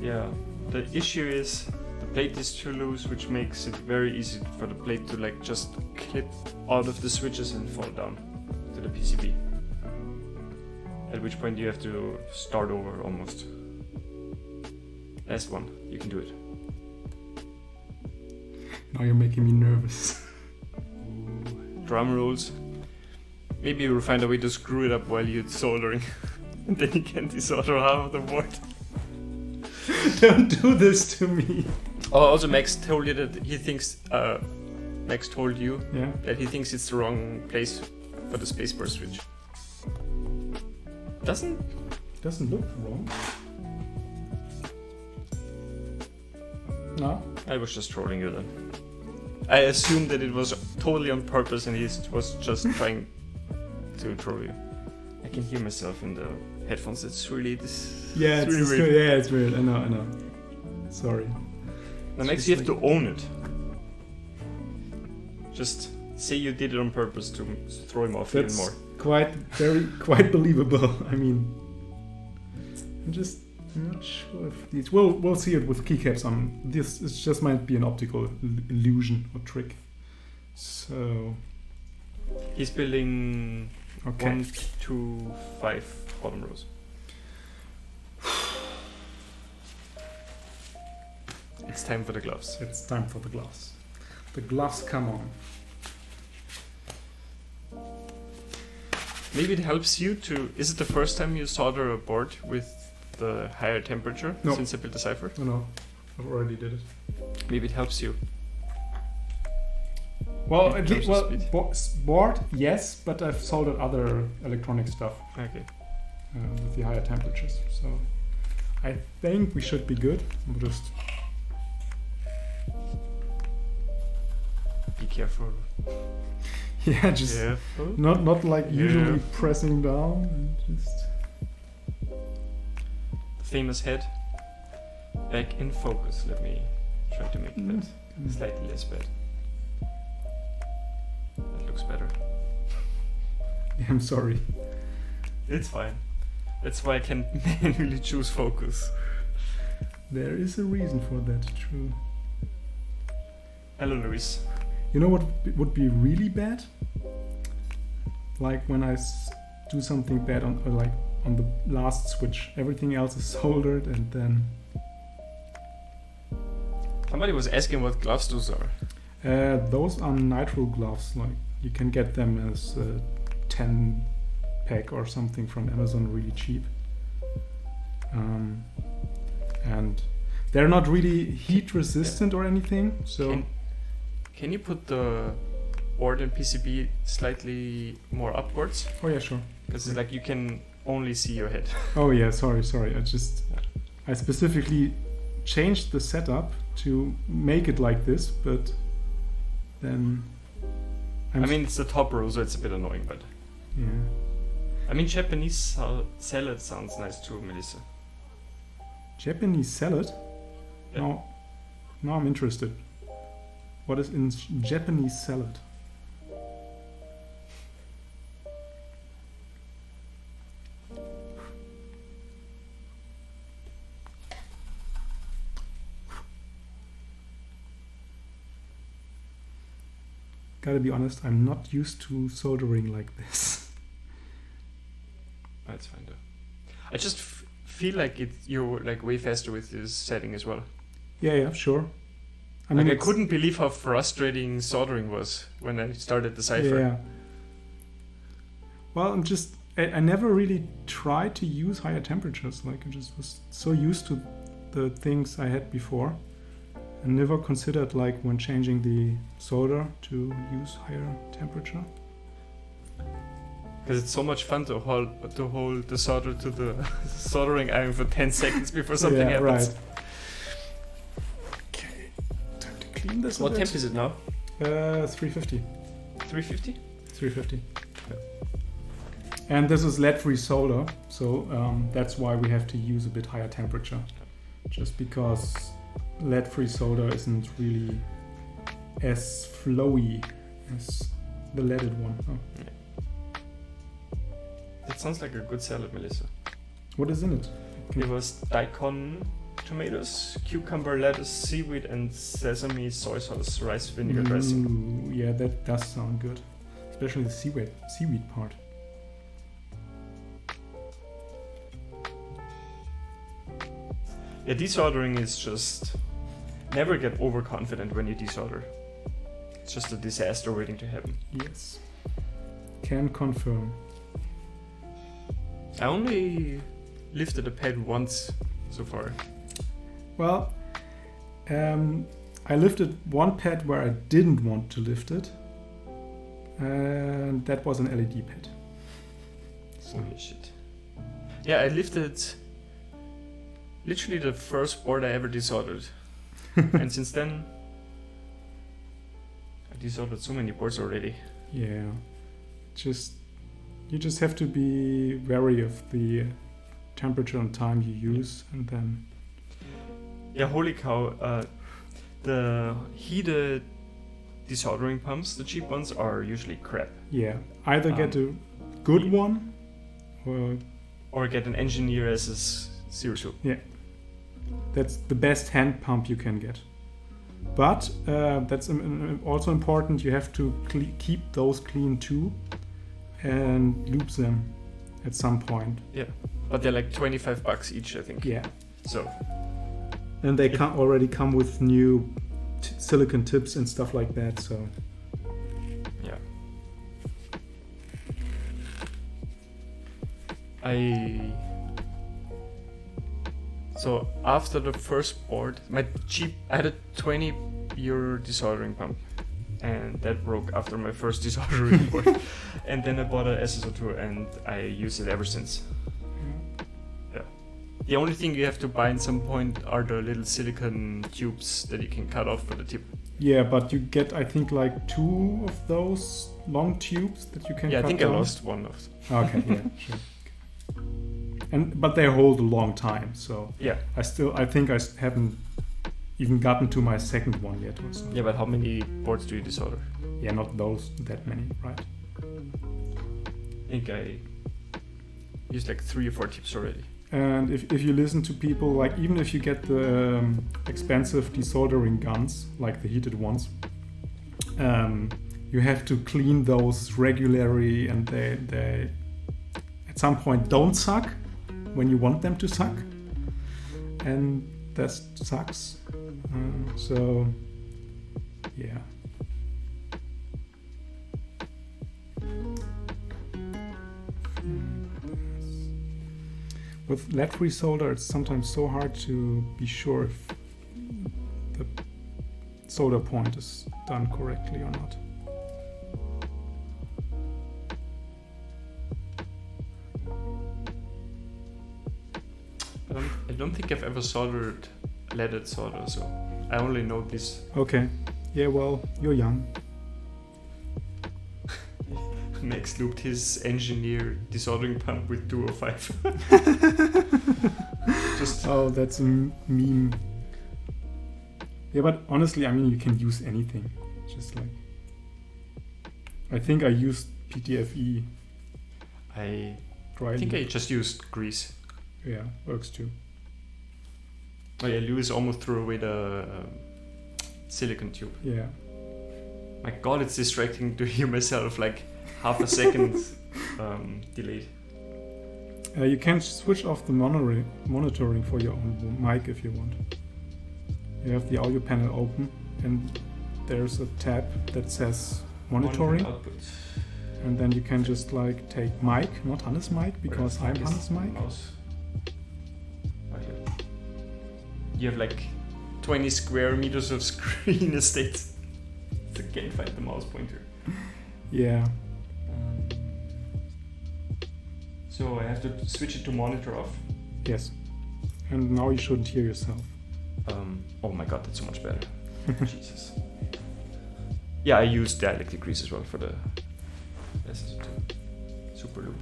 Yeah, the issue is the plate is too loose, which makes it very easy for the plate to like just clip out of the switches and fall down to the PCB. At which point you have to start over almost. Last one, you can do it. Now you're making me nervous. Drum rolls. Maybe you'll find a way to screw it up while you're soldering. And then you can desolder half of the board. Don't do this to me. Oh, also Max told you that he thinks, Max told you that he thinks it's the wrong place for the spacebar switch. Doesn't look wrong. No? I was just trolling you then. I assumed that it was totally on purpose and he was just trying to troll you. I can hear myself in the headphones. It's really Yeah, it's really good. weird. Yeah, it's weird. I know. Sorry. Now next you have to own it. Just say you did it on purpose to throw him off even more. Quite believable. I mean, I'm not sure if these. We'll see it with keycaps on. This just might be an optical illusion or trick. So He's building okay. 1, 2, 5 bottom rows. It's time for the gloves. It's time for the gloves. The gloves come on. Maybe it helps you to. Is it the first time you solder a board with the higher temperature No. since I built the cipher? No, I've already did it. Maybe it helps you. Well, In at terms least, of well, board, yes, but I've soldered other electronic stuff Okay. with the higher temperatures. So I think we should be good. We'll just Be careful. just Careful. not like usually Yeah. pressing down. And just Famous head. Back in focus. Let me try to make that slightly less bad. That looks better. Yeah, I'm sorry. It's fine. That's why I can manually choose focus. There is a reason for that. True. Hello, Luis. You know what would be really bad? Like when I do something bad on the last switch. Everything else is soldered and then Somebody was asking what gloves those are. those are nitro gloves. Like you can get them as a 10 pack or something from Amazon, really cheap. And they're not really heat resistant or anything. So Can you put the board and PCB slightly more upwards? oh yeah, sure. Because it's like you can only see your head. Oh yeah, sorry. I specifically changed the setup to make it like this, but then I mean, it's the top row, so it's a bit annoying, but yeah. I mean, Japanese salad sounds nice too, Melissa. Japanese salad? Yeah. Now I'm interested. What is in Japanese salad? Gotta be honest, I'm not used to soldering like this. That's fine though. I just feel like you're like way faster with this setting as well. Yeah, sure. I I it's- couldn't believe how frustrating soldering was when I started the cipher. Yeah. Well, I never really tried to use higher temperatures. Like I just was so used to the things I had before. I never considered like when changing the solder to use higher temperature. Because it's so much fun to hold the solder to the soldering iron for 10 seconds before something Yeah, happens. right. Okay, time to clean this. What temp is it now? 350. 350? 350. And this is lead-free solder, so that's why we have to use a bit higher temperature. Just because lead-free solder isn't really as flowy as the leaded one. Oh. Yeah. That sounds like a good salad, Melissa. What is in it? It was daikon tomatoes, cucumber, lettuce, seaweed, and sesame, soy sauce, rice vinegar dressing. Ooh, yeah, that does sound good. Especially the seaweed part. Yeah, desoldering is just... Never get overconfident when you desolder. It's just a disaster waiting to happen. Yes. Can confirm. I only lifted a pad once so far. Well, I lifted one pad where I didn't want to lift it. And that was an LED pad. So. Holy shit. Yeah, I lifted literally the first board I ever desoldered. And since then, desoldered so many boards already. Yeah. You just have to be wary of the temperature and time you use, and then. Yeah, holy cow! The heated desoldering pumps, the cheap ones, are usually crap. Yeah, either get a good one, or get an engineer as a zero soup. Yeah, that's the best hand pump you can get. But that's also important. You have to keep those clean too, and lube them at some point. Yeah, but they're like $25 each, I think. Yeah. So. And they already come with new silicon tips and stuff like that. So. Yeah. So after the first board, I had a €20 desoldering pump, and that broke after my first desoldering board. And then I bought a SSO2, and I use it ever since. Yeah. The only thing you have to buy at some point are the little silicon tubes that you can cut off for the tip. Yeah, but you get, I think, like 2 of those long tubes that you can cut I think down. I lost one of them. Okay, yeah, sure. But they hold a long time, so yeah. I think I haven't even gotten to my second one yet. Or so. Yeah, but how many boards do you desolder? Yeah, not that many, right? I think I used like 3 or 4 tips already. And if you listen to people, like even if you get the expensive desoldering guns, like the heated ones, you have to clean those regularly, and they at some point don't suck when you want them to suck, and that sucks. So yeah. With lead-free solder, it's sometimes so hard to be sure if the solder point is done correctly or not. I don't think I've ever soldered leaded solder, so I only know this. Okay. Yeah, well, you're young. Max looped his engineer desoldering pump with 205. Oh, that's a meme. Yeah, but honestly, I mean, you can use anything. Just like, I think I used PTFE. I think I just used grease. Yeah, works too. Oh yeah, Lewis almost threw away the silicon tube. Yeah. My God, it's distracting to hear myself like half a second delayed. You can switch off the monitoring for your own mic if you want. You have the audio panel open, and there's a tab that says monitoring. And then you can just like take mic, not Hannes mic, because I'm Hannes mic. You have like 20 square meters of screen estate. I can't find the mouse pointer. Yeah. So I have to switch it to monitor off. Yes. And now you shouldn't hear yourself. Oh my God, that's so much better. Jesus. Yeah, I use dielectric grease as well for the SSO2 super loop.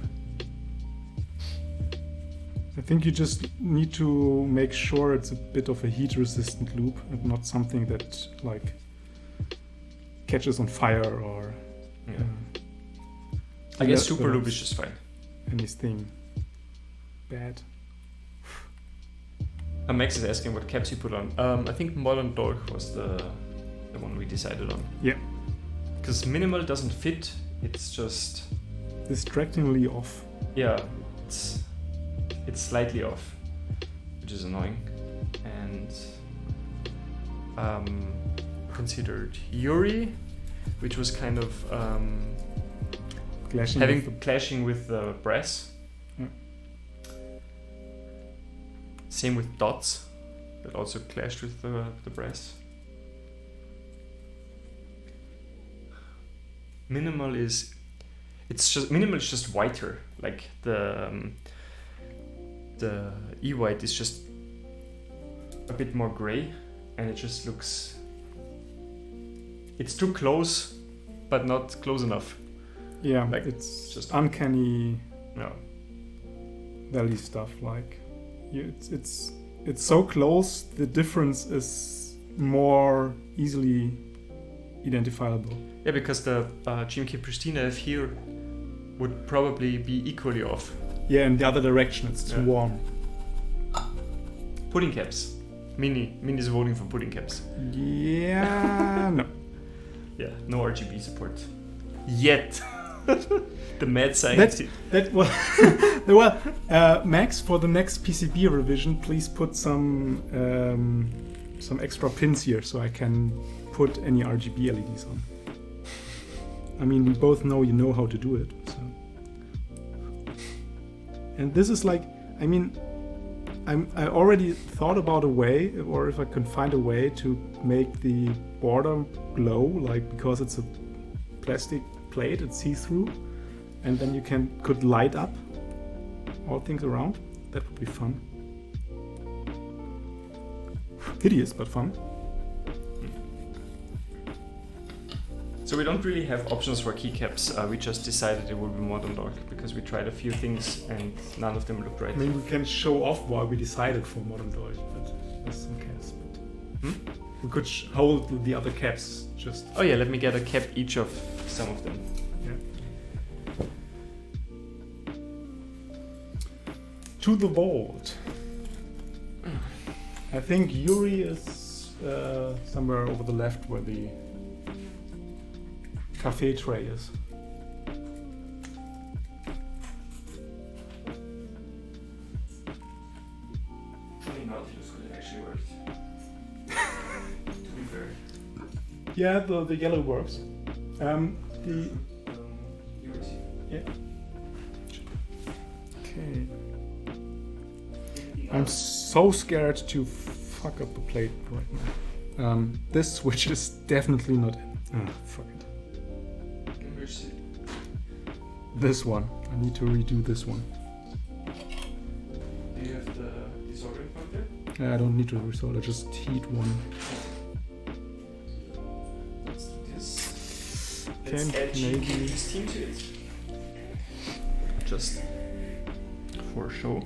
I think you just need to make sure it's a bit of a heat-resistant loop and not something that like catches on fire or. Yeah. I guess super loop is just fine. Anything bad. Max is asking what caps you put on. I think Modern Dog was the one we decided on. Yeah. Because minimal doesn't fit. It's just distractingly off. Yeah, it's slightly off, which is annoying. And considered Yuri, which was kind of clashing with the brass. Yeah. Same with Dots, that also clashed with the brass. Minimal is just whiter. Like the E-white is just a bit more gray, and it just looks. it's too close, but not close enough. Yeah, Like, it's just- uncanny No. valley stuff. Like, it's so close. The difference is more easily identifiable. Yeah, because the GMK Pristina F here would probably be equally off. Yeah, in the other direction, it's too Yeah. warm. Pudding caps. Mini's voting for pudding caps. Yeah, no. Yeah, no RGB support. Yet. The mad scientist. Well, Max, for the next PCB revision, please put some extra pins here so I can put any RGB LEDs on. I mean, we both know you know how to do it. So. And this is like, I mean, I already thought about a way, or if I can find a way to make the border glow, like, because it's a plastic plate, it's see-through, and then you could light up all things around. That would be fun. Hideous, but fun. So we don't really have options for keycaps. We just decided it would be modern dog because we tried a few things and none of them looked right. I mean, we can show off why we decided for modern Deutsch, but with some caps. But we could hold the other caps just. Oh yeah, let me get a cap each of some of them. Yeah. To the vault. I think Yuri is somewhere over the left where the cafe tray is. Funny Nautilus could have actually worked. To be fair. Yeah, the yellow works. Yours. Yeah. Okay. I'm so scared to fuck up the plate right now. This switch is definitely not in. Fuck it. Where's it? This one. I need to redo this one. Do you have the disordering point there? I don't need to resolve, I just heat one. Let's do this. Can Let's add maybe- steam to it. Just for show.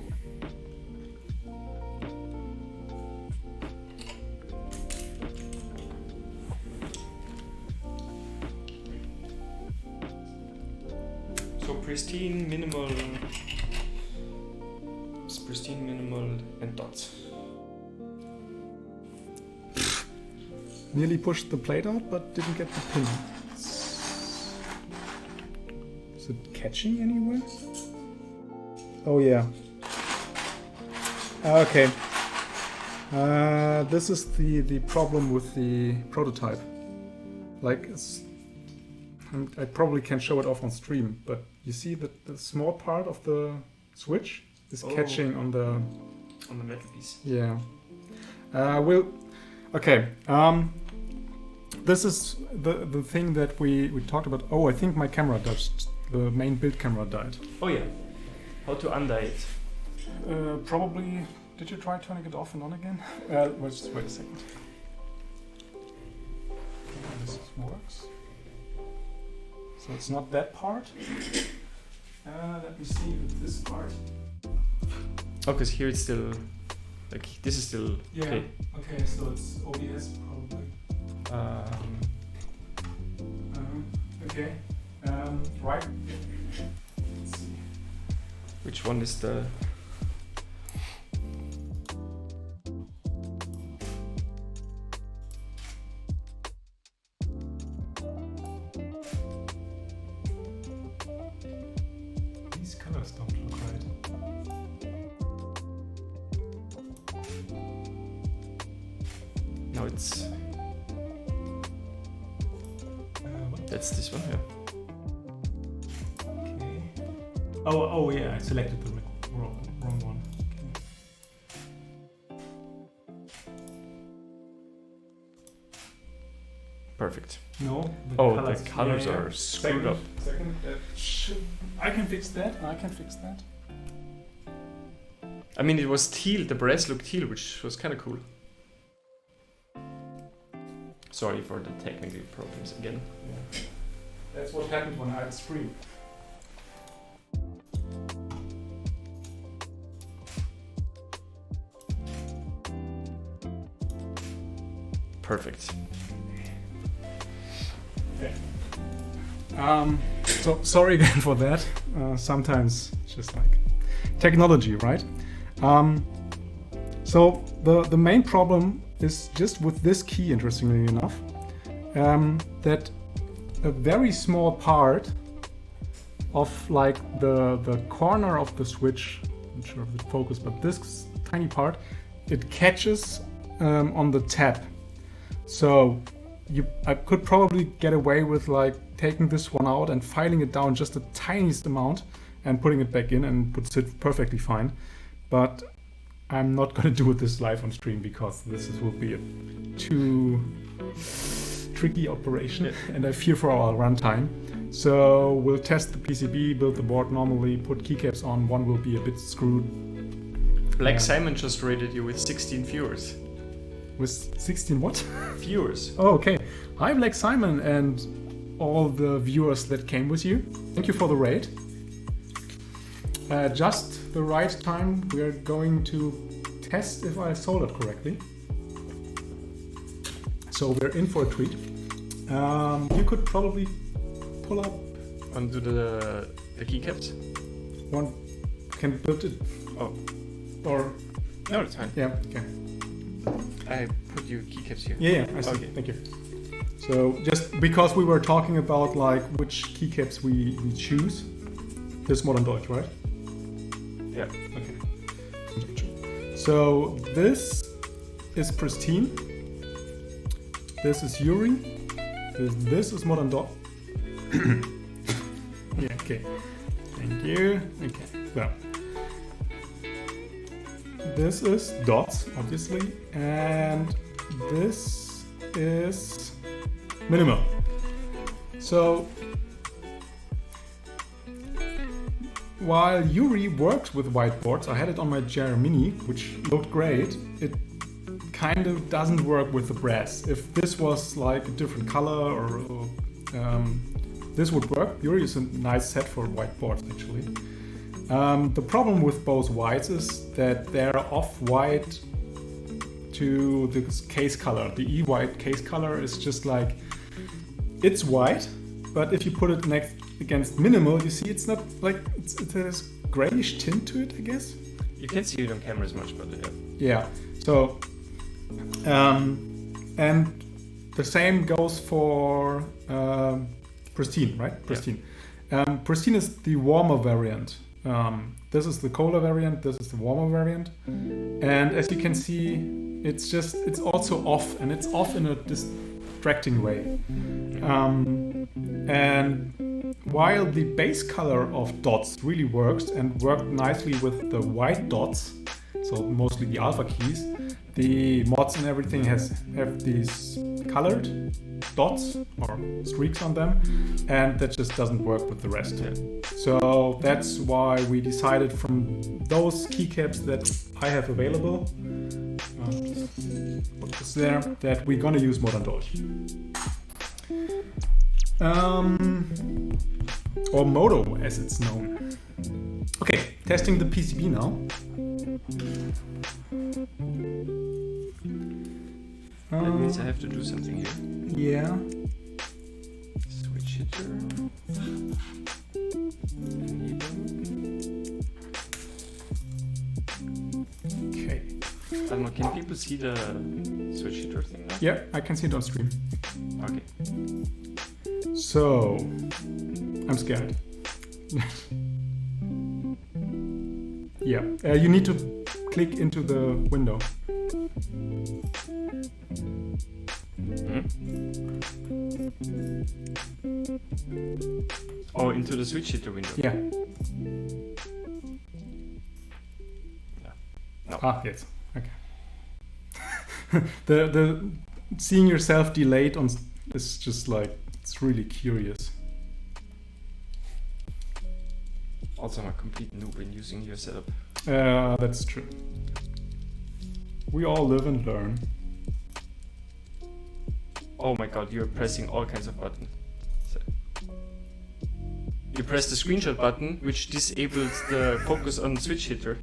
So pristine, minimal, and dots. Nearly pushed the plate out, but didn't get the pin. Is it catching anywhere? Oh yeah. Okay. This is the problem with the prototype. Like, I probably can show it off on stream, but you see that the small part of the switch is catching on the metal piece. Yeah. Okay. This is the thing that we talked about. Oh, I think my camera dodged. The main build camera died. Oh yeah. How to undie it? Probably. Did you try turning it off and on again? Just wait a second. Okay, this works. So it's not that part. Let me see with this part. Oh, because here it's still, like, this is still okay. Okay, so it's OBS probably. Okay. Right. Let's see. Which one is the... These colors don't look right. No, it's... What? That's this one here. Okay. Oh yeah, I selected the wrong one. Okay. Perfect. No. The colors are screwed up. Second. I can fix that. I mean, it was teal, the brass looked teal, which was kind of cool. sorry for the technical problems again. Yeah. That's what happened when I stream. Perfect. Okay. So sorry again for that. Sometimes it's just like technology, right? So the main problem is just with this key, interestingly enough, that a very small part of like the corner of the switch, I'm not sure if it focused, but this tiny part, it catches on the tab. So I could probably get away with like taking this one out and filing it down just the tiniest amount and putting it back in, and it would sit perfectly fine. But I'm not going to do this live on stream because will be a too tricky operation, and I fear for our runtime. So we'll test the PCB, build the board normally, put keycaps on. One will be a bit screwed. Black Simon just rated you with 16 viewers. With 16 what? Viewers. Oh, okay. Hi, Black Simon, and all the viewers that came with you. Thank you for the raid. Just the right time, we are going to test if I soldered correctly. So we're in for a treat. You could probably pull up. Undo the keycaps? One can build it. Oh. Or. No, it's fine. Yeah, okay. I put your keycaps here. Yeah, I see. Okay. Thank you. So just because we were talking about like which keycaps we choose, this Modern Deutsch, right? Yeah. Okay. So this is Pristine. This is Yuri. This is Modern Deutsch. Yeah. Okay. Thank you. Okay. Well. This is Dots, obviously, and this is Minimal. So while Yuri works with whiteboards, I had it on my JR Mini, which looked great. It kind of doesn't work with the brass. If this was like a different color or this would work. Yuri is a nice set for whiteboards, actually. The problem with both whites is that they're off-white to the case color. The E-white case color is just like, it's white, but if you put it next against Minimal, you see it's not like, it has grayish tint to it, I guess. You can't see it on camera as much, but yeah. Yeah, so, and the same goes for Pristine, right? Pristine. Yeah. Pristine is the warmer variant. This is the colder variant, this is the warmer variant. And as you can see, it's also off, and it's off in a distracting way. And while the base color of Dots really works and worked nicely with the white dots, so mostly the alpha keys, the mods and everything have these colored dots or streaks on them, and that just doesn't work with the rest. Yeah. So that's why we decided from those keycaps that I have available, put this there, that we're gonna use Modern Deutsch. Or Modo as it's known. Okay, testing the PCB now. That means I have to do something here. Yeah. Switch hitter. Okay. I don't know, can people see the switch hitter thing now? Yeah, I can see it on stream. Okay. So, I'm scared. Yeah, you need to click into the window. Oh, into the switch hitter window. Yeah. No. Ah, yes. Okay. the seeing yourself delayed on is just like, it's really curious. Also, I'm a complete noob in using your setup. That's true. We all live and learn. Oh my god, you're pressing all kinds of buttons. So you press the screenshot button, which disables the focus on switch hitter.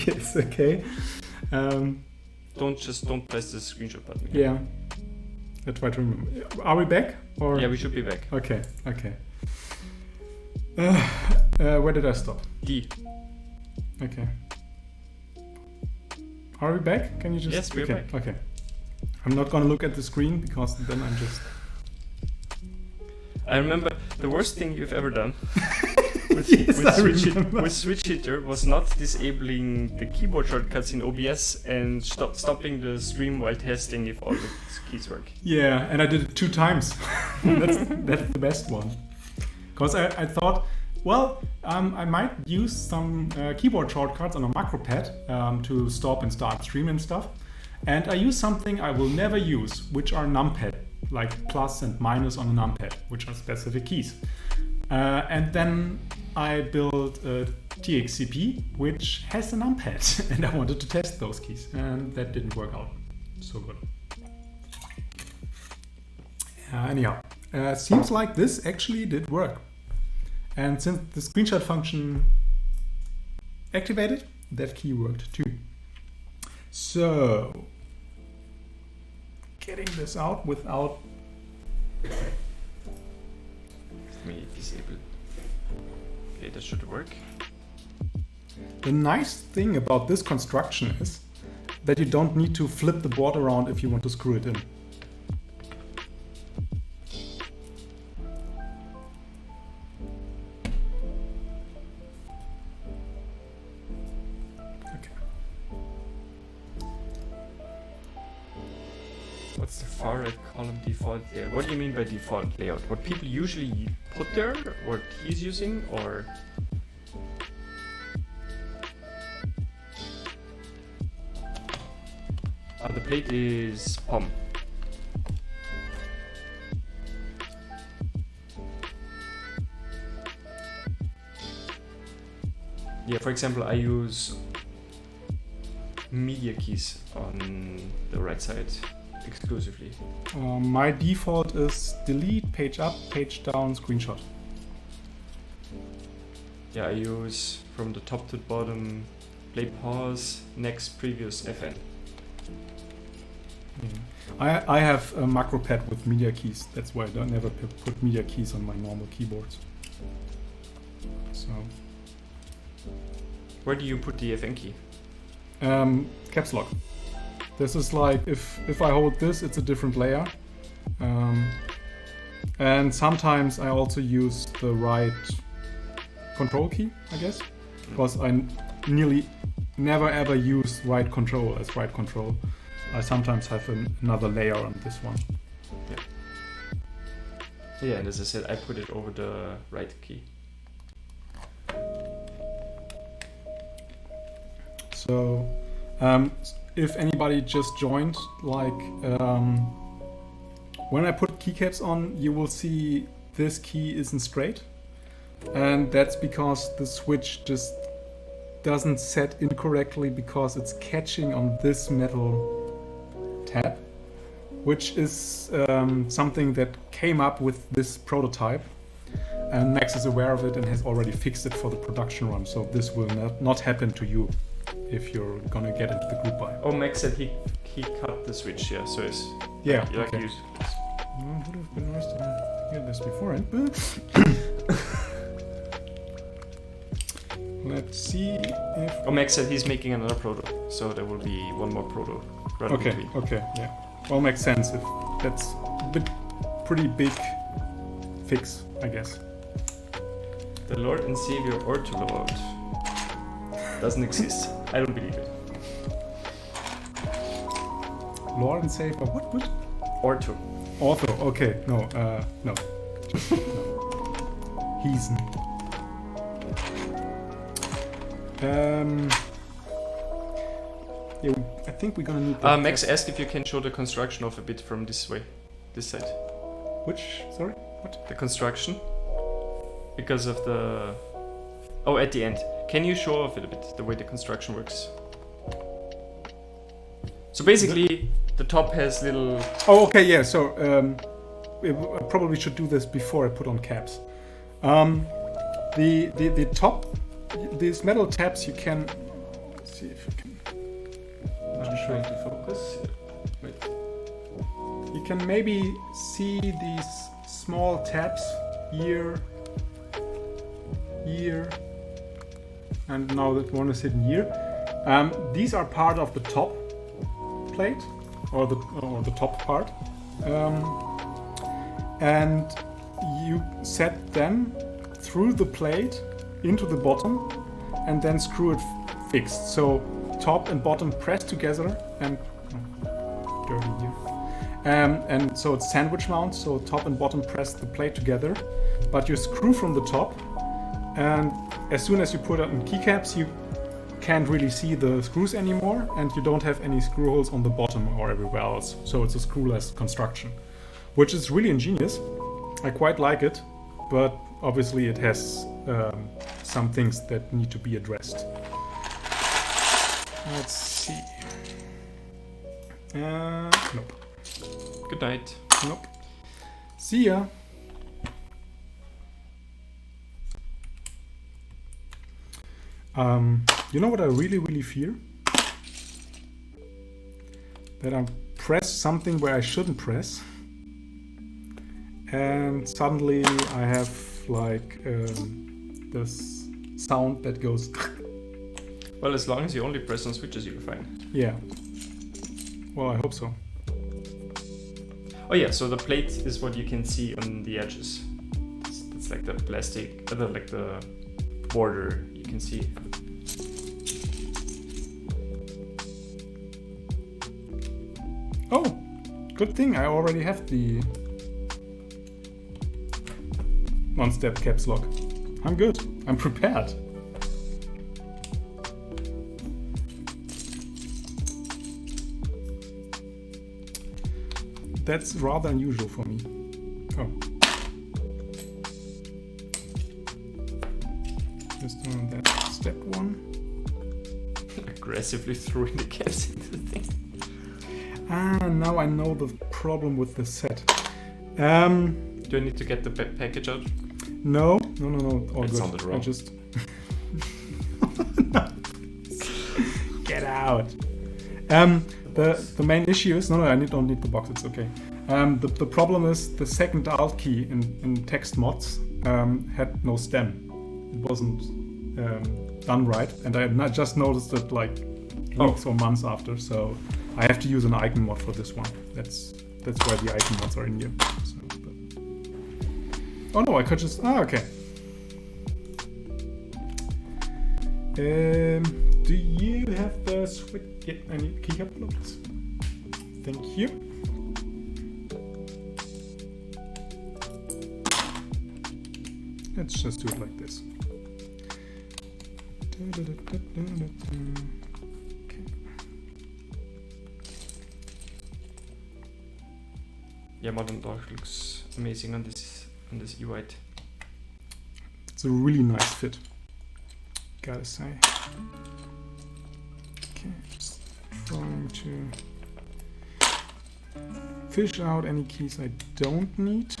Yes, okay. Don't press the screenshot button. Yeah. I try to remember. Are we back? Or? Yeah, we should be back. Okay. Where did I stop? D. Okay. Are we back? Can you just... Yes, we're back. Okay. I'm not gonna look at the screen because then I'm just... I remember the worst thing you've ever done with switch hitter was not disabling the keyboard shortcuts in OBS and stopping the stream while testing if all the keys work. Yeah, and I did it 2 times. That's the best one. Because I thought, well, I might use some keyboard shortcuts on a macro pad to stop and start stream and stuff. And I use something I will never use, which are numpad, like plus and minus on a numpad, which are specific keys. And then I built a TXCP, which has a numpad, and I wanted to test those keys, and that didn't work out so good. Anyhow, seems like this actually did work. And since the screenshot function activated, that key worked too. So, getting this out without... Let me disable. Okay, that should work. The nice thing about this construction is that you don't need to flip the board around if you want to screw it in. What's the far right column default there? What do you mean by default layout? What people usually put there, what he's using, or? The plate is POM. Yeah, for example, I use media keys on the right side exclusively. My default is delete, page up, page down, screenshot. Yeah, I use from the top to the bottom, play pause, next, previous, FN. I have a macro pad with media keys. That's why I don't never put media keys on my normal keyboards. So. Where do you put the FN key? Caps lock. This is like, if I hold this, it's a different layer. And sometimes I also use the right control key, I guess. Because I nearly never ever use right control as right control. I sometimes have another layer on this one. Yeah, and as I said, I put it over the right key. So, if anybody just joined, like when I put keycaps on, you will see this key isn't straight, and that's because the switch just doesn't set incorrectly because it's catching on this metal tab, which is something that came up with this prototype, and Max is aware of it and has already fixed it for the production run, so this will not happen to you if you're gonna get into the group buy. Oh, Max said he cut the switch, yeah, so it's... Yeah, you like okay. use Well, would have been nice to hear this beforehand, but... Let's see if... Oh, Max said he's making another proto, so there will be one more proto run between. Okay, yeah. Well, makes sense if that's a pretty big fix, I guess. The Lord and Savior Ortolord doesn't exist. I don't believe it. Lord and Savior, what? Orto. Ortho, okay, no. Just, no. Heathen. Yeah, I think we're gonna need... Max asked if you can show the construction of a bit from this way, this side. Which? Sorry? What? The construction. Because of the... Oh, at the end. Can you show off it a bit, the way the construction works? So basically, the top has little. Oh, okay, yeah. So I probably should do this before I put on caps. The top, these metal tabs, you can. Let's see if you can. I'm trying to focus. Wait. You can maybe see these small tabs here, here, and now that one is hidden here. These are part of the top plate, or the top part, and you set them through the plate into the bottom, and then screw it fixed. So top and bottom press together, and dirty here. And so it's sandwich mount, so top and bottom press the plate together, but you screw from the top, and as soon as you put it in keycaps, you can't really see the screws anymore, and you don't have any screw holes on the bottom or everywhere else. So it's a screwless construction, which is really ingenious. I quite like it, but obviously it has some things that need to be addressed. Let's see. Nope. Good night. Nope. See ya. You know what I really fear? That I press something where I shouldn't press, and suddenly I have like this sound that goes. Well, as long as you only press on switches, you're fine. Yeah. Well, I hope so. Oh yeah, so the plate is what you can see on the edges. It's like the plastic, like the border you can see. Oh, good thing I already have the one-step caps lock. I'm good. I'm prepared. That's rather unusual for me. Oh. Just on that step one. Aggressively throwing the caps into the thing. Ah, now I know the problem with the set. Do I need to get the package out? No. All It good. sounded wrong. I just get out. The main issue is no, I don't need the box. It's okay. The problem is the second alt key in text mods had no stem. It wasn't done right, and I just noticed it like weeks or months after. So I have to use an icon mod for this one. That's why the icon mods are in here. So, oh no, I could just. Okay. Do you have the switch? Yeah, I need keycap blocks. Thank you. Let's just do it like this. Okay. Yeah, Modern Dark looks amazing on this UI. It's a really nice fit, gotta say. Okay, just trying to fish out any keys I don't need.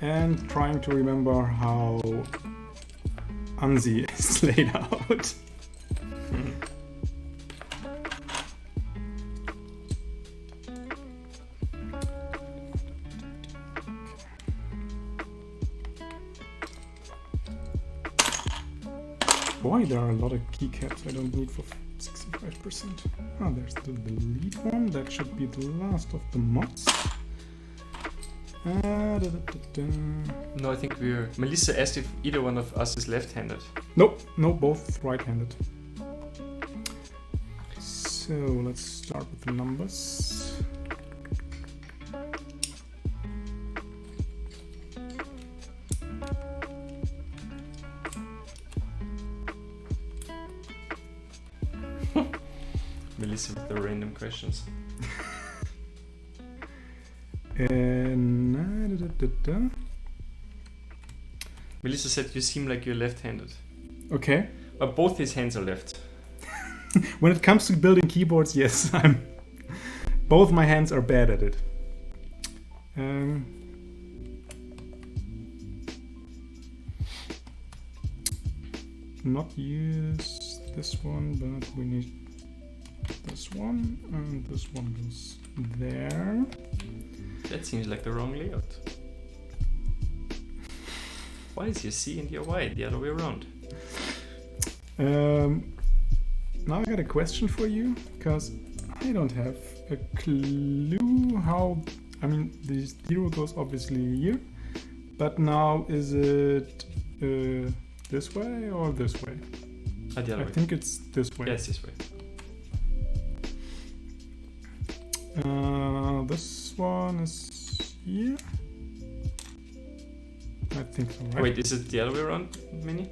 And trying to remember how aanzee is laid out. Boy, there are a lot of keycaps I don't need for 65%. Ah, there's the delete one. That should be the last of the mods. No, I think Melissa asked if either one of us is left-handed. Nope, no, both right-handed. So let's start with the numbers. Melissa with the random questions. Melissa said you seem like you're left-handed. Okay. But both his hands are left. When it comes to building keyboards, yes, both my hands are bad at it. Not use this one, but we need this one, and this one goes there. That seems like the wrong layout. Why is your C and your Y the other way around? Now I got a question for you, because I don't have a clue how... I mean, the 0 goes obviously here, but now is it this way or this way? The other way. I think it's this way. Yes, this way. This one is here. I think so, right? Wait, is it the other way around, Minnie?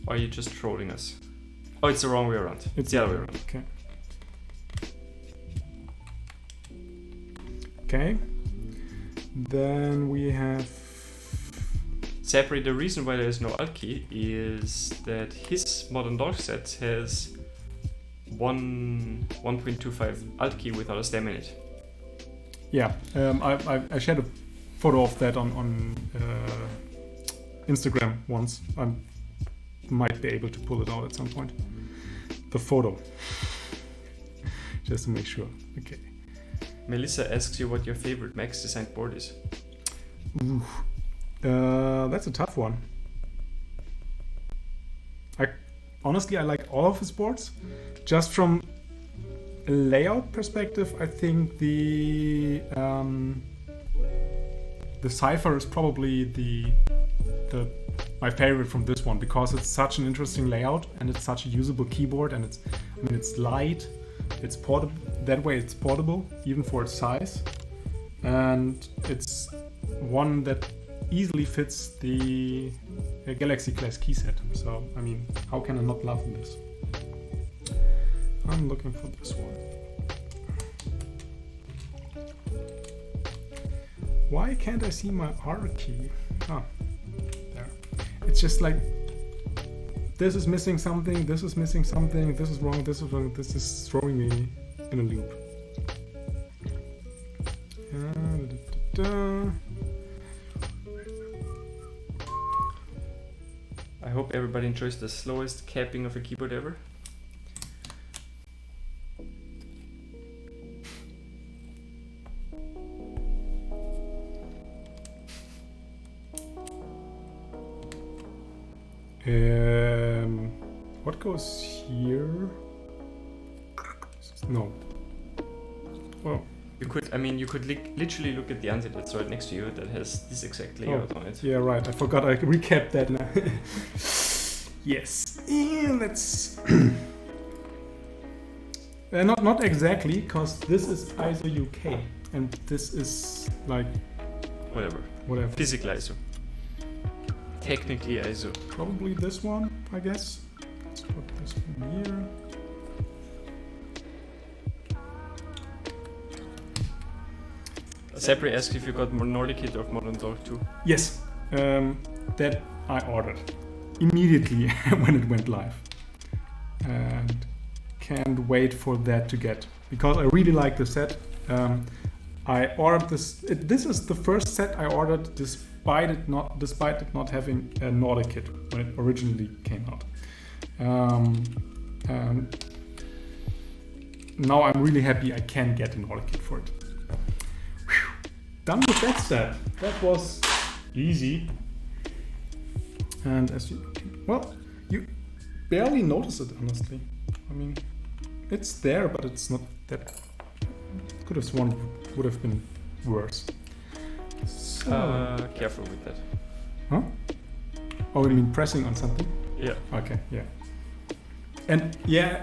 Or are you just trolling us? Oh, it's the wrong way around. It's the other way around. Okay. Okay. Then we have... Separate, the reason why there is no alt key is that his modern dog set has 1.25 alt key without a stem in it. Yeah, I shared a photo of that on Instagram once. I might be able to pull it out at some point. The photo. Just to make sure. Okay. Melissa asks you what your favorite Max designed board is. Ooh. That's a tough one. Honestly, I like all of his boards. Just from a layout perspective, I think the Cypher is probably my favorite from this one, because it's such an interesting layout and it's such a usable keyboard, and it's light, it's portable. That way, it's portable even for its size, and it's one that easily fits the Galaxy class key set. So, I mean, how can I not love this? I'm looking for this one. Why can't I see my R key? Ah, there. It's just like, this is missing something, this is missing something, this is wrong, this is wrong, this is throwing me in a loop. I hope everybody enjoys the slowest capping of a keyboard ever. What goes here? No. Oh. You could literally look at the aanzee that's right next to you that has this exact layout on it. Yeah, right. I forgot I recapped that now. Yes. Yeah, let's... not exactly, because this is ISO UK, and this is like... Whatever. Physical ISO. Technically ISO. Probably this one, I guess. Let's put this one here. Sepri asks if you got more Nordic kit of Modern Dog too. Yes, that I ordered immediately when it went live, and can't wait for that to get, because I really like the set. I ordered this. This is the first set I ordered, despite it not having a Nordic kit when it originally came out. And now I'm really happy I can get a Nordic kit for it. Done with that step. That was easy. And as you barely notice it, honestly. I mean, it's there, but it's not that. Could have sworn would have been worse. So, careful with that. Huh? Oh, you mean pressing on something? Yeah. Okay. Yeah.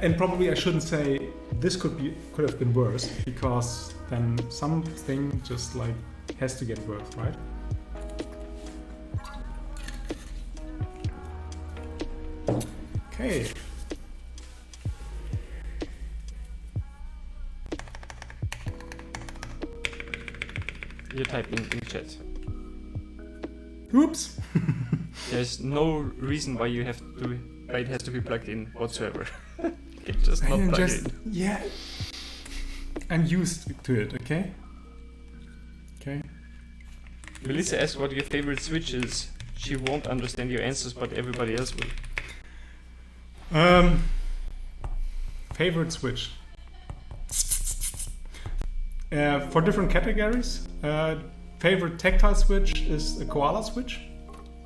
And probably I shouldn't say this could have been worse, because then something just like has to get worse, right? Okay. You type in chat. Oops. There's no reason why it has to be plugged in whatsoever. It just not plug it in. Yeah. I'm used to it, okay? Okay. Melissa asked what your favorite switch is. She won't understand your answers, but everybody else will. Favorite switch. For different categories, favorite tactile switch is a koala switch.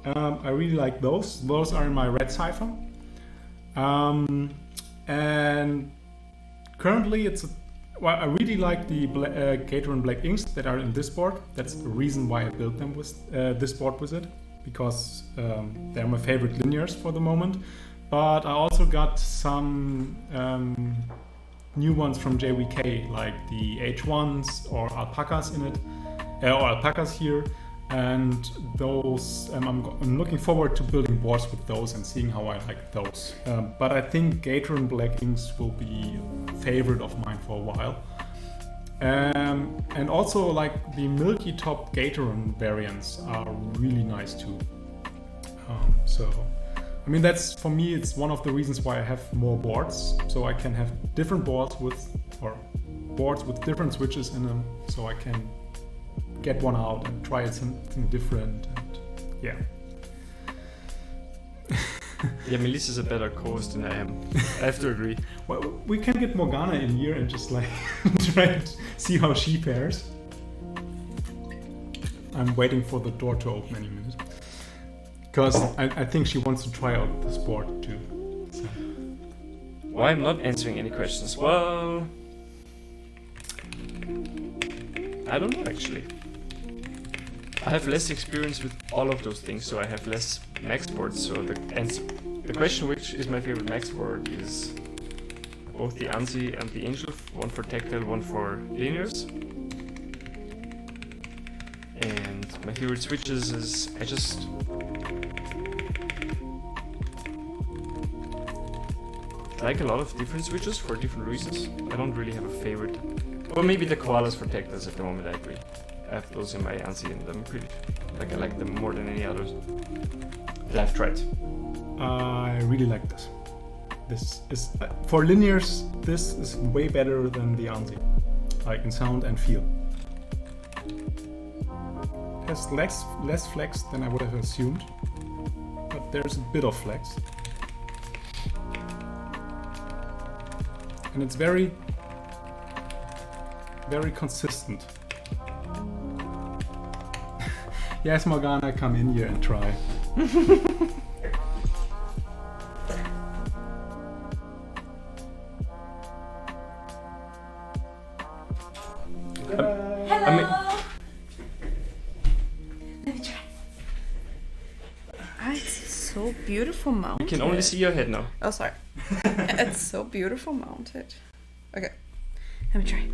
I really like those. Those are in my red cipher. And currently I really like the Gateron Black inks that are in this board. That's the reason why I built them with this board with it, because they're my favorite linears for the moment. But I also got some new ones from JWK, like the H1s or alpacas in it, or alpacas here. And those, I'm looking forward to building boards with those and seeing how I like those. But I think Gateron Black inks will be a favorite of mine for a while. And also, like, the Milky Top Gateron variants are really nice too. So, I mean, that's, for me, it's one of the reasons why I have more boards. So I can have different boards with different switches in them, so I can get one out and try something different, and yeah. Yeah, Melissa's a better co-host than I am. I have to agree. Well, we can get Morgana in here and just like try and see how she fares. I'm waiting for the door to open any minute, because I think she wants to try out this board too. So. Why I'm not answering any questions? Well, I don't know actually. I have less experience with all of those things, so I have less max boards. So the question, which is my favorite max board, is both the aanzee and the Angel, one for tactile, one for linears. And my favorite switches is I like a lot of different switches for different reasons. I don't really have a favorite. Or maybe the koalas for tactiles at the moment, I agree. I have those in my aanzee and I'm pretty, like, I like them more than any others that I've tried. I really like this. This is, for linears, this is way better than the aanzee, like in sound and feel. It has less flex than I would have assumed, but there's a bit of flex. And it's very, very consistent. Yes, Morgana, come in here and try. Hello! Let me try. Ah, it's so beautiful mounted. You can only see your head now. Oh, sorry. It's so beautiful mounted. Okay, let me try.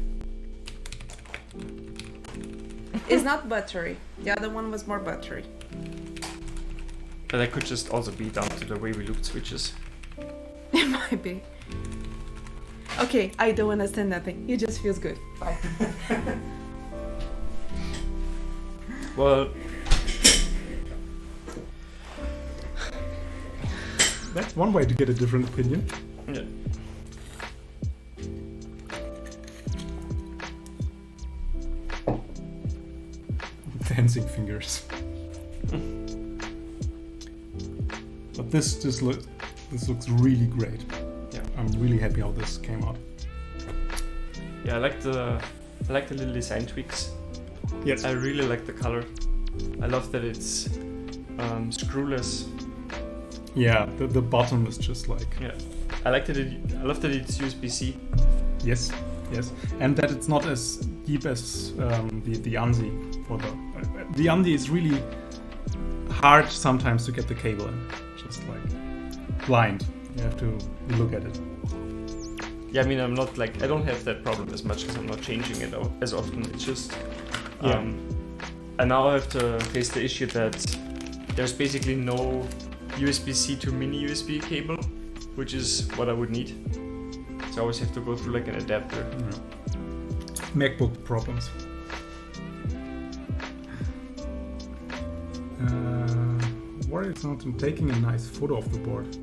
It's not buttery. The other one was more buttery. But that could just also be down to the way we looked switches. It might be. Okay, I don't understand nothing. It just feels good. Bye. Well, that's one way to get a different opinion. yeah. Dancing fingers. But this looks really great. Yeah. I'm really happy how this came out. Yeah, I like the little design tweaks. Yes. I really like the color. I love that it's screwless. Yeah, the bottom is just like. Yeah. I love that it's USB-C. Yes, and that it's not as deep as the aanzee. The aanzee is really hard sometimes to get the cable in, just like blind. You have to look at it. Yeah, I mean, I don't have that problem as much because I'm not changing it as often. It's just, I now have to face the issue that there's basically no USB-C to mini USB cable, which is what I would need. So I always have to go through like an adapter. MacBook problems. board. It's not taking a nice photo of the board.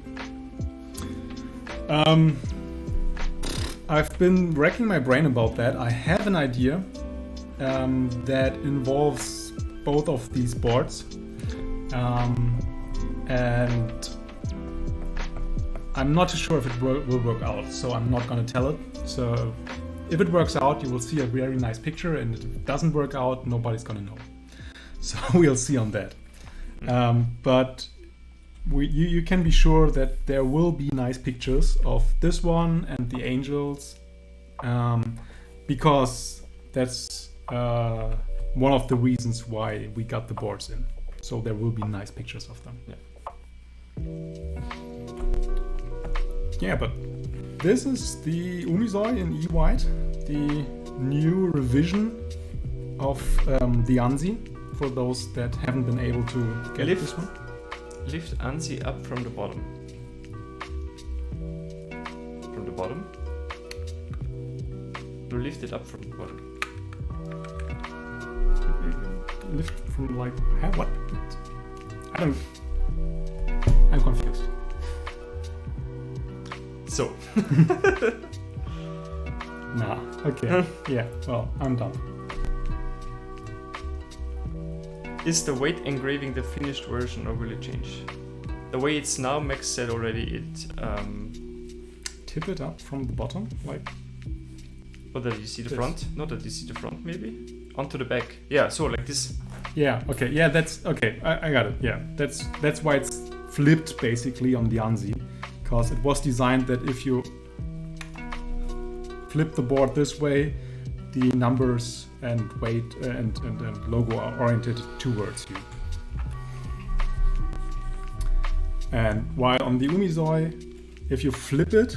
I've been racking my brain about that. I have an idea that involves both of these boards. And I'm not too sure if it will work out, so I'm not going to tell it. So if it works out, you will see a very nice picture, and if it doesn't work out, nobody's going to know. So we'll see on that. But you can be sure that there will be nice pictures of this one and the angels, because that's one of the reasons why we got the boards in. So there will be nice pictures of them. Yeah, but this is the Umizoi in E-White, the new revision of the aanzee, for those that haven't been able to get this one. Lift aanzee up from the bottom. From the bottom? You lift it up from the bottom. Lift from like, what? I'm confused. So. Nah, okay. Yeah, well, I'm done. Is the weight engraving the finished version, or will it change? The way it's now, Max said already, it... Tip it up from the bottom, like... Or that you see the front? Not that you see the front, maybe? Onto the back. Yeah, so like this. Yeah, okay, yeah, that's... Okay, I got it, yeah. That's why it's flipped, basically, on the aanzee. Because it was designed that if you flip the board this way, the numbers and weight and logo are oriented towards you. And while on the Umizoi, if you flip it,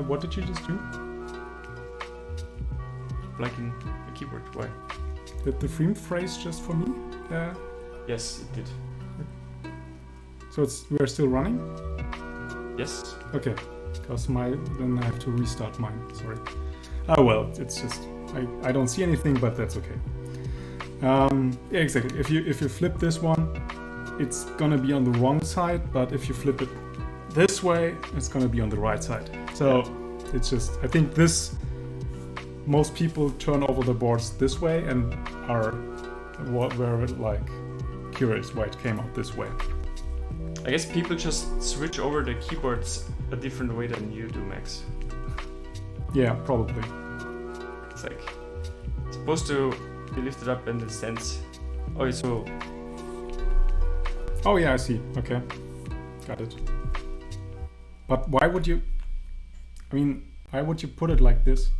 what did you just do? Like in a keyboard, why? Did the frame phrase just for me? Yes, it did. So we are still running? Yes. Okay, because then I have to restart mine, sorry. Oh well, it's just, I don't see anything, but that's okay. Yeah, exactly. If you flip this one, it's gonna be on the wrong side, but if you flip it this way, it's gonna be on the right side. So it's just, I think most people turn over the boards this way and are very like curious why it came out this way. I guess people just switch over the keyboards a different way than you do, Max. Yeah, probably. It's like it's supposed to be lifted up and it stands. Oh, so. Oh yeah, I see. Okay, got it. But why would you? I mean, why would you put it like this?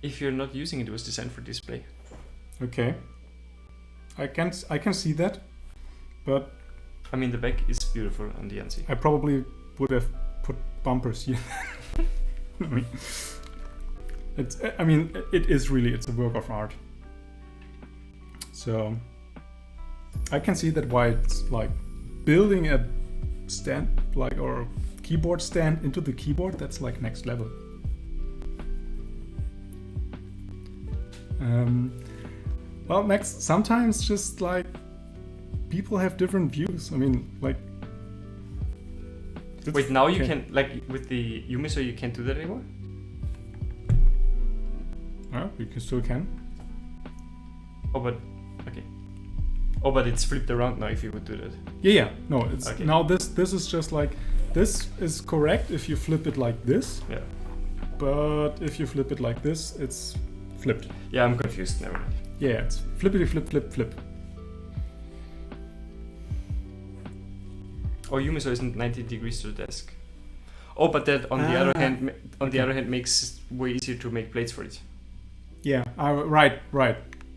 If you're not using it, it was designed for display. Okay. I can see that, but I mean the back is beautiful on the aanzee. I probably would have put bumpers here. I mean, it's a work of art. So I can see that why it's like building a stand, like, or keyboard stand into the keyboard. That's like next level. Well, Max, sometimes just like people have different views. I mean, like. Wait, now you can, like with the Umizoi, you can't do that anymore? You still can. Oh, but okay. Oh, but it's flipped around now. If you would do that. Yeah. No, it's okay. Now this is just like, this is correct if you flip it like this. Yeah. But if you flip it like this, it's flipped. Yeah, I'm confused now. Yeah, it's flippity flip flip flip. Oh, Umizoi isn't 90 degrees to the desk. Oh, but that on the other hand makes it way easier to make plates for it. Yeah, right.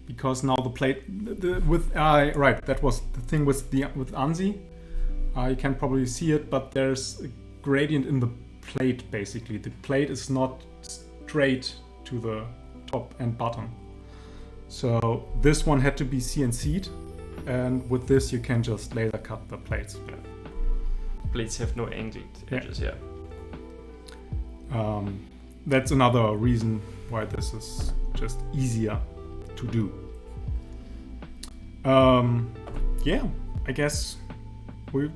Because now the plate right, that was the thing with aanzee. You can probably see it, but there's a gradient in the plate basically. The plate is not straight to the top and bottom. So this one had to be CNC'd, and with this you can just laser cut the plates. Yeah. Plates have no angled edges, yeah. That's another reason why this is just easier to do. Yeah, I guess we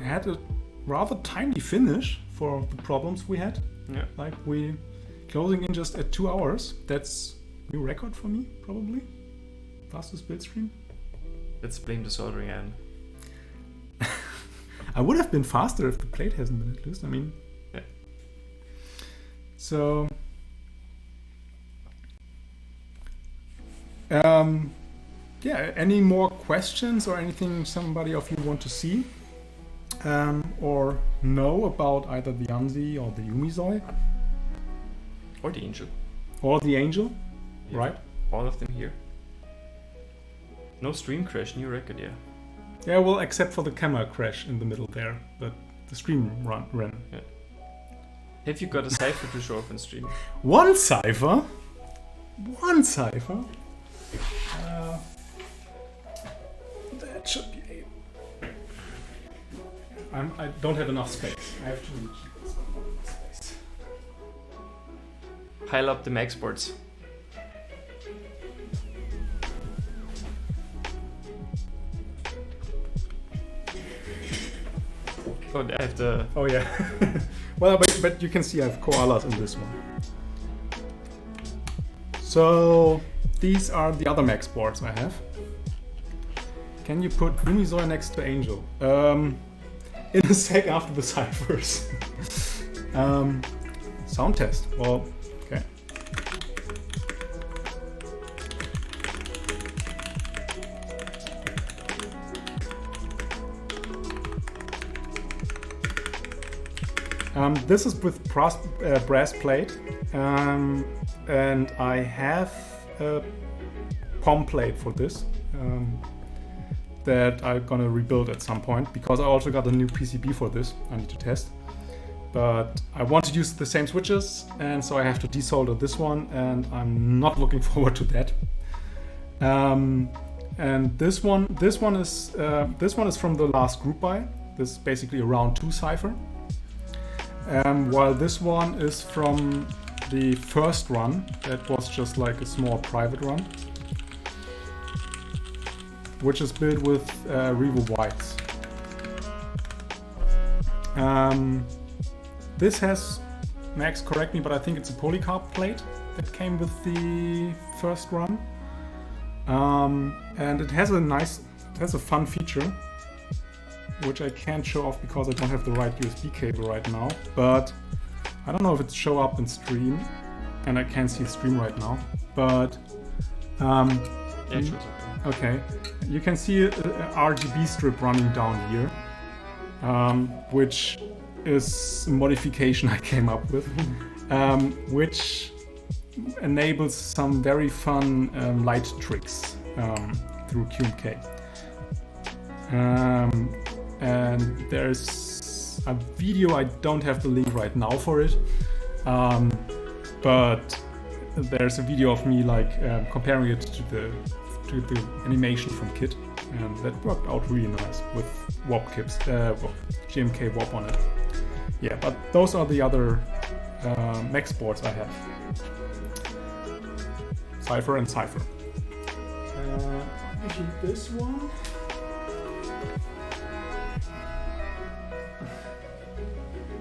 had a rather timely finish for the problems we had. Yeah. Like we closing in just at 2 hours. That's new record for me, probably. Fastest build stream. Let's blame the soldering iron. I would have been faster if the plate hasn't been at least. I mean, yeah. So, yeah. Any more questions or anything somebody of you want to see or know about either the aanzee or the Umizoi Or the angel. or the angel, Yeah. right? All of them here. No stream crash, new record, yeah. Yeah, well, except for the camera crash in the middle there, but the stream ran. Have you got a cipher to show off on stream? One cipher? One cipher? That should be able. I don't have enough space. I have to reach space. Pile up the Mykeyboards. Oh, I have the... Oh yeah. Well, but you can see I have koalas in this one. So these are the other Mykeyboards I have. Can you put Umizoi next to Angel? In a sec after the ciphers. Sound test. Well, okay. This is with brass plate, and I have a POM plate for this that I'm gonna rebuild at some point because I also got a new PCB for this I need to test. But I want to use the same switches, and so I have to desolder this one, and I'm not looking forward to that. And this one is from the last group buy. This is basically a round 2 cipher. While this one is from the first run, that was just like a small private run, which is built with Revo whites. This has, Max, correct me, but I think it's a polycarb plate that came with the first run, and it has a fun feature, which I can't show off because I don't have the right USB cable right now, but I don't know if it show up in stream, and I can't see stream right now, but Yeah, it shows up. okay, you can see a RGB strip running down here, which is a modification I came up with, which enables some very fun light tricks through QMK. And there's a video, I don't have the link right now for it, but there's a video of me like comparing it to the animation from Kit, and that worked out really nice with WOP kits, GMK WOP on it. Yeah, but those are the other Mykeyboards I have. Cipher and Cipher. Actually, this one.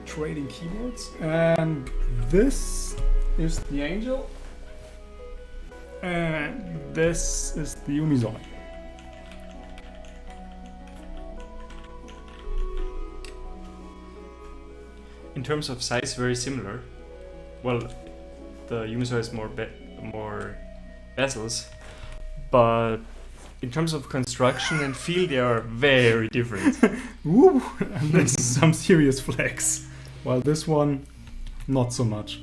Trading keyboards, and this is the Angel, and this is the Umizoi. In terms of size, very similar. Well, the Umizoi has more bezels, but in terms of construction and feel, they are very different. Woo! This is some serious flex. While this one, not so much.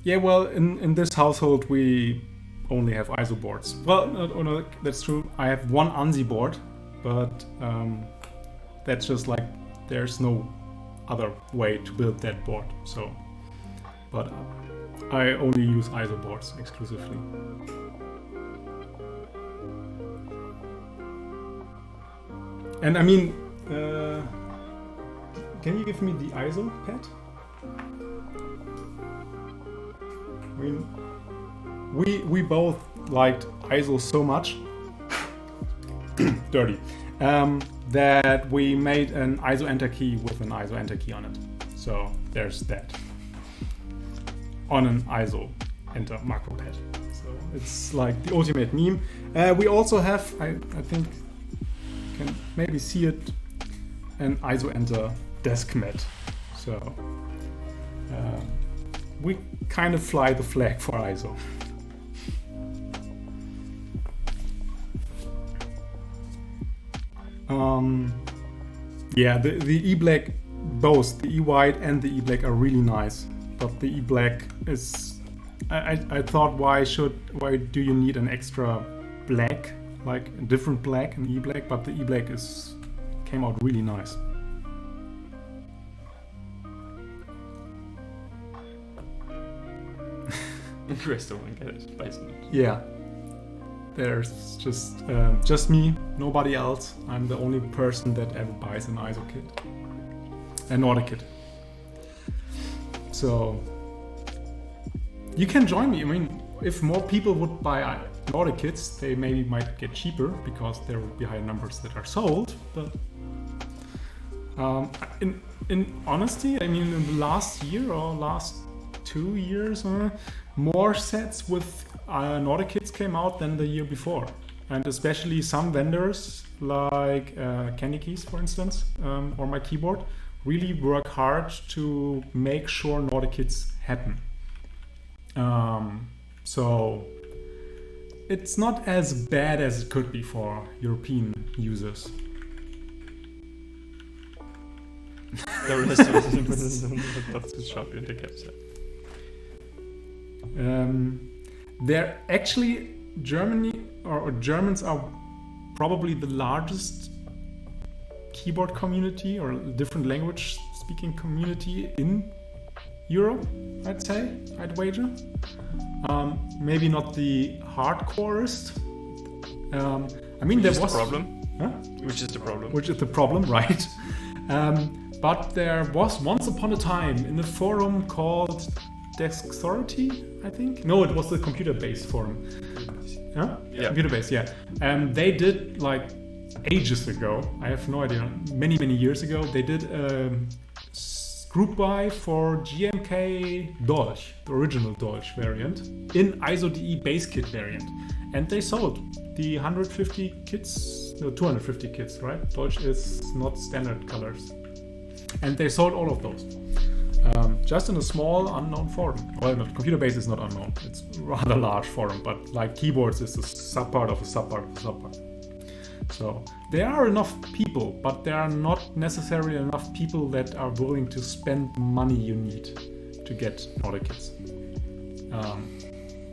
Yeah, well, in this household we only have ISO boards. Well, no, that's true. I have one aanzee board, but that's just like there's no other way to build that board. So, but I only use ISO boards exclusively. And I mean, can you give me the ISO pad? I mean, we both liked ISO so much, dirty, that we made an ISO enter key with an ISO enter key on it. So there's that on an ISO enter macro pad. So it's like the ultimate meme. We also have, I think you can maybe see it, an ISO enter desk mat. So we kind of fly the flag for ISO. Yeah, the E-Black, both the E-White and the E-Black are really nice, but the E-Black is, I thought why do you need an extra black, like a different black, an E-Black, but the E-Black came out really nice. The rest don't get it, basically. Yeah. There's just me, nobody else. I'm the only person that ever buys an ISO kit, a Nordic kit. So you can join me. I mean, if more people would buy Nordic kits, they maybe might get cheaper because there will be higher numbers that are sold. But in honesty, I mean, in the last year or last 2 years, more sets with Nordic kits came out than the year before, and especially some vendors like Candy Keys, for instance, or Mykeyboard, really work hard to make sure Nordic kits happen. So it's not as bad as it could be for European users. The rest of the shop in the capsule. They're actually Germans are probably the largest keyboard community or different language speaking community in Europe, I'd wager. Maybe not the hardcorest. I mean, there was the problem. Huh? Which is the problem. Which is the problem, right? But there was once upon a time in a forum called Dexterity, I think. No, it was the computer-based forum. Huh? Yeah. Computer-based, yeah. They did, like, ages ago, I have no idea, many years ago, they did a group buy for GMK Dolch, the original Dolch variant, in ISO.de base kit variant. And they sold the 150 kits, no, 250 kits, right? Dolch is not standard colors. And they sold all of those. Just in a small unknown forum. Well, not computer base is not unknown. It's a rather large forum, but like keyboards is a subpart of a subpart of a subpart. So there are enough people, but there are not necessarily enough people that are willing to spend money you need to get Nordic kits,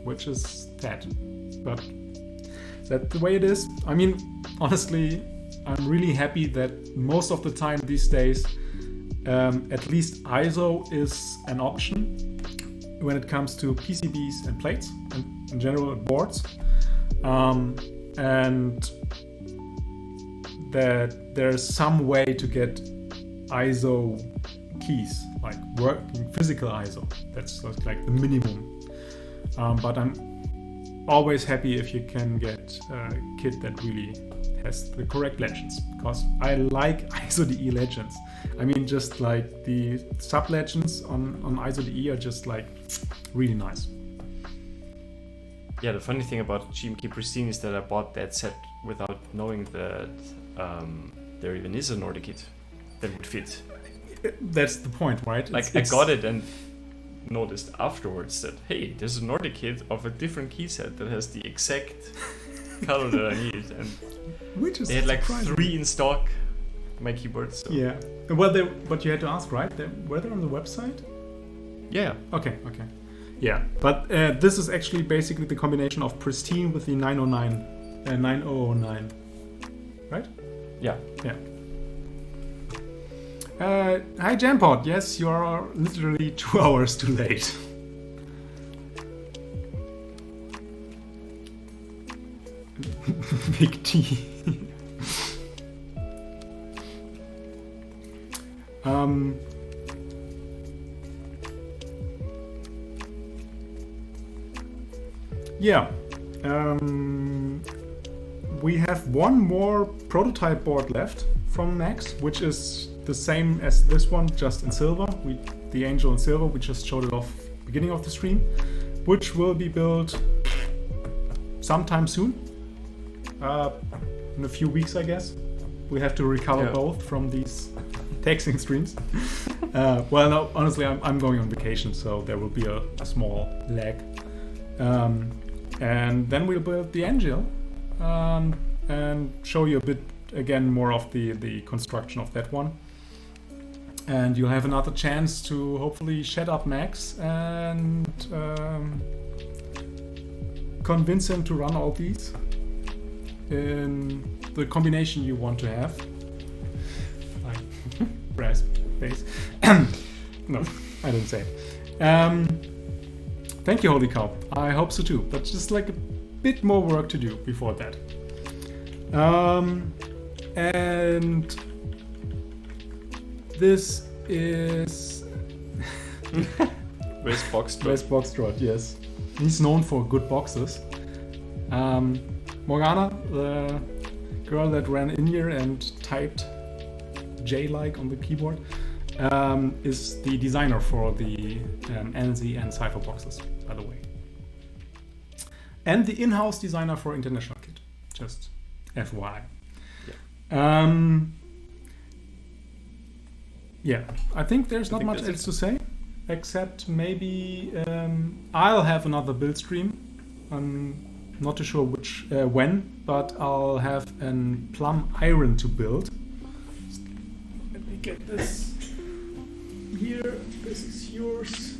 which is sad. But that's the way it is. I mean, honestly, I'm really happy that most of the time these days, at least ISO is an option when it comes to PCBs and plates and in general boards, and that there's some way to get ISO keys, like working physical ISO. That's like the minimum. But I'm always happy if you can get a kit that really has the correct legends, because I like ISO.de legends. I mean, just like the sub legends on ISO.de are just like really nice. Yeah, the funny thing about GMK Pristine is that I bought that set without knowing that there even is a Nordic kit that would fit. That's the point, right? Like I got it and noticed afterwards that, hey, there's a Nordic kit of a different key set that has the exact color that I need, and which is they had like surprising. 3 in stock, my keyboards. So. Yeah. Well, but you had to ask, right? Were they on the website? Yeah. Okay. Yeah, but this is actually basically the combination of Pristine with the 9009, right? Yeah. Hi Jampod, yes, you are literally 2 hours too late. Big T. Yeah, We have one more prototype board left from Max, which is the same as this one, just in silver. The Angel in silver, we just showed it off beginning of the stream, which will be built sometime soon, in a few weeks, I guess. We have to recover both from these texting streams. Well, no, honestly, I'm going on vacation, so there will be a small lag. And then we'll build the Angel and show you a bit again more of the construction of that one. And you'll have another chance to hopefully shut up Max and convince him to run all these in the combination you want to have. Like brass face. No, I didn't say it. Thank you, Holy Cow. I hope so too, but just like a bit more work to do before that. And this is West Foxtrot. West Foxtrot, yes. He's known for good boxes. Morgana, the girl that ran in here and typed J-like on the keyboard, is the designer for the aanzee and Cypher boxes, by the way. And the in-house designer for International Kit, just FYI. Yeah, I think there's not much else to say, except maybe I'll have another build stream. I'm not too sure when, but I'll have an plum iron to build. Let me get this here. This is yours.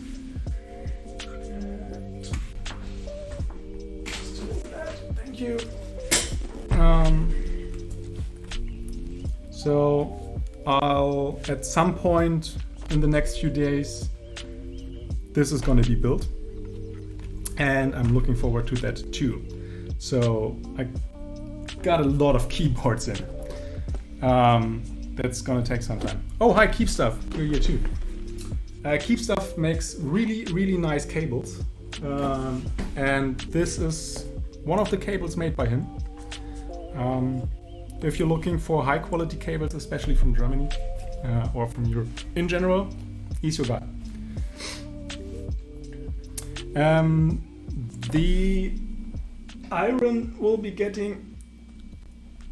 And let's do that. Thank you. So I'll, at some point in the next few days, this is going to be built, and I'm looking forward to that too. So I got a lot of keyboards in. That's going to take some time. Oh, hi, Keep Stuff. You're here too. Keep Stuff makes really nice cables, and this is one of the cables made by him. If you're looking for high quality cables, especially from Germany or from Europe in general, he's your guy. The iron will be getting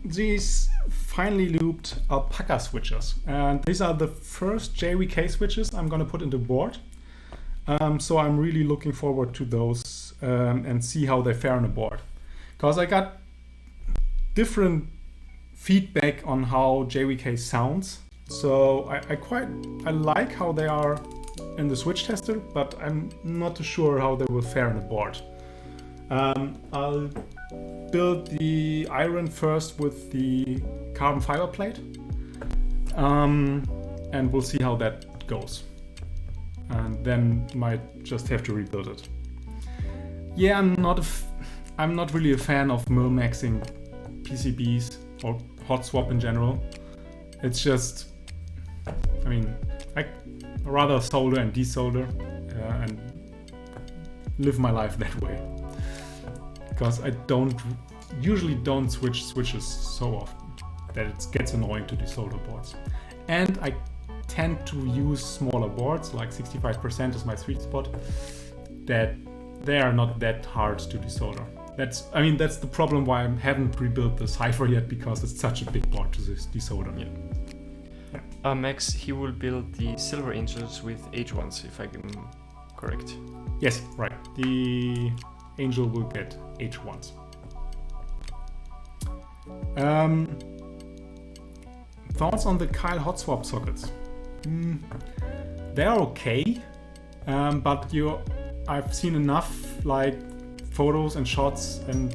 these finely lubed alpaca switches, and these are the first JWK switches I'm going to put in the board. So I'm really looking forward to those and see how they fare on the board, because I got different feedback on how JWK sounds. So I like how they are in the switch tester, but I'm not too sure how they will fare on the board. I'll build the iron first with the carbon fiber plate, and we'll see how that goes, and then might just have to rebuild it. Yeah, I'm not really a fan of mil-maxing PCBs or hot swap in general. It's just, I mean, I rather solder and desolder and live my life that way, because I usually don't switch switches so often that it gets annoying to desolder boards. And I tend to use smaller boards, like 65% is my sweet spot, that they are not that hard to desolder. That's the problem why I haven't rebuilt the Cypher yet, because it's such a big board to desolder. Yeah. Max, he will build the silver angels with H1s, if I'm correct. Yes, right. The Angel will get H1s. Thoughts on the Kyle hot swap sockets? They're okay, but I've seen enough like photos and shots and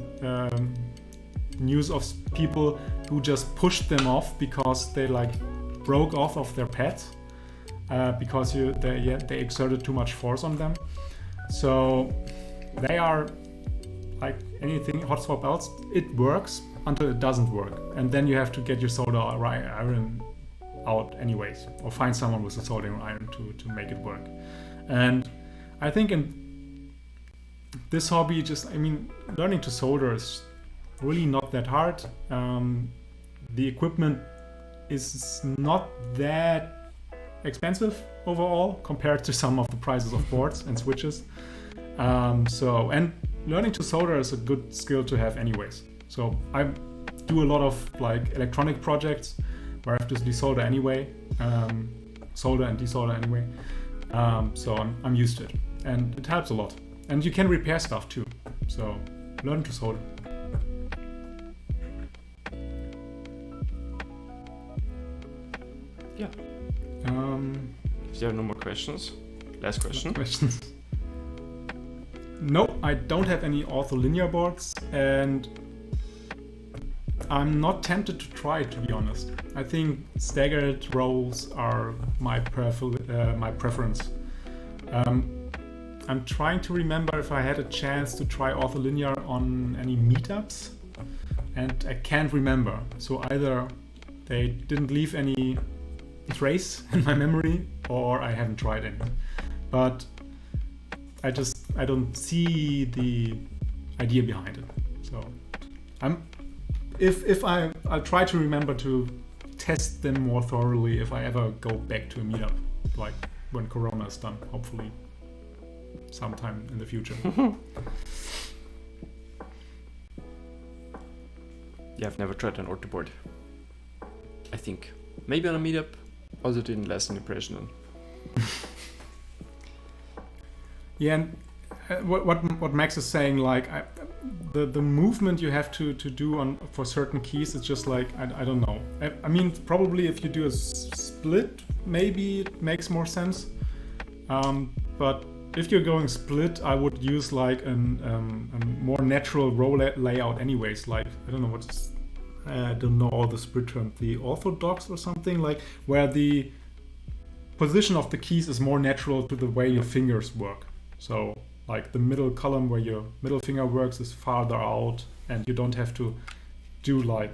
news of people who just pushed them off because they like broke off of their pads because they exerted too much force on them. So they are like anything hot swap else. It works until it doesn't work, and then you have to get your solder iron out anyways, or find someone with a soldering iron to make it work. And I think this hobby learning to solder is really not that hard. The equipment is not that expensive overall compared to some of the prices of boards and switches. And learning to solder is a good skill to have anyways. So I do a lot of like electronic projects where I have to desolder anyway, solder and desolder anyway. So I'm used to it, and it helps a lot. And you can repair stuff too. So learn to solder. Yeah. If there are no more questions, last question. Questions? No, I don't have any ortholinear boards, and I'm not tempted to try it, to be honest. I think staggered rows are my preference. I'm trying to remember if I had a chance to try ortholinear on any meetups, and I can't remember. So either they didn't leave any trace in my memory, or I haven't tried any. But I don't see the idea behind it. So I'll try to remember to test them more thoroughly if I ever go back to a meetup, like when Corona is done, hopefully sometime in the future. Yeah, I've never tried an orthoboard. I think maybe on a meetup. Also didn't last an impression. Yeah, and what Max is saying, like the movement you have to do for certain keys, it's just like I don't know. I mean, probably if you do a split, maybe it makes more sense. But if you're going split, I would use like a more natural row layout, anyways. Like I don't know all the SPRIT terms, the orthodox or something, like where the position of the keys is more natural to the way your fingers work. So like the middle column where your middle finger works is farther out, and you don't have to do like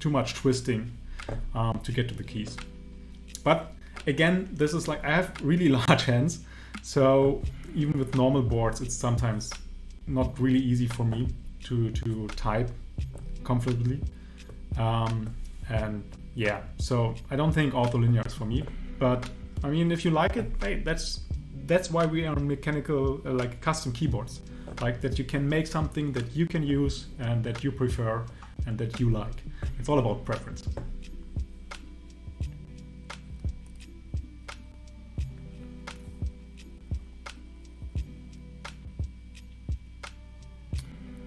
too much twisting to get to the keys. But again, this is like, I have really large hands, so even with normal boards, it's sometimes not really easy for me to type comfortably. And yeah, so I don't think ortholinear is for me, but I mean, if you like it, hey, that's why we are on mechanical, like custom keyboards, like that you can make something that you can use and that you prefer and that you like. It's all about preference.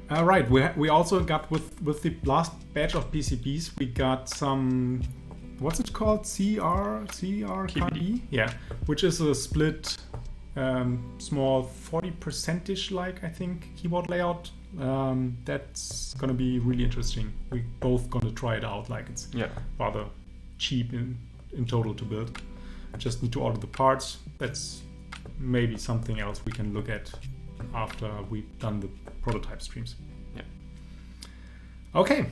All right, we also got with the last batch of PCBs, we got some, what's it called? CableCarDesigns? Yeah, which is a split, small 40%ish like, I think, keyboard layout. That's gonna be really interesting. We both gonna try it out. Like, it's rather cheap in total to build. Just need to order the parts. That's maybe something else we can look at after we've done the prototype streams. Yeah. Okay.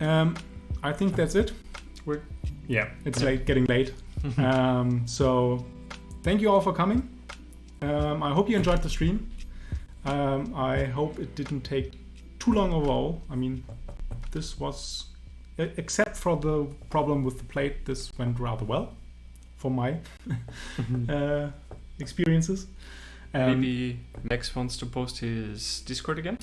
I think that's it. It's getting late. So thank you all for coming. I hope you enjoyed the stream. I hope it didn't take too long overall. I mean, this was, except for the problem with the plate, this went rather well for my experiences. Maybe Max wants to post his Discord again?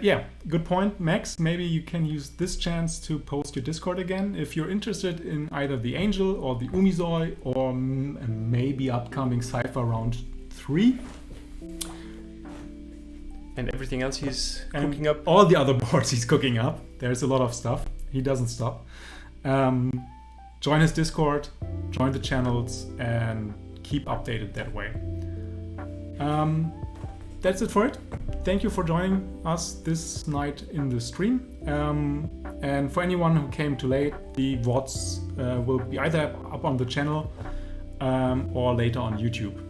Yeah, good point, Max. Maybe you can use this chance to post your Discord again if you're interested in either the Angel or the Umizoi or maybe upcoming Cypher Round 3. And everything else he's cooking up? All the other boards he's cooking up. There's a lot of stuff. He doesn't stop. Join his Discord, join the channels, and keep updated that way. That's it for it. Thank you for joining us this night in the stream. And for anyone who came too late, the VODs will be either up on the channel or later on YouTube.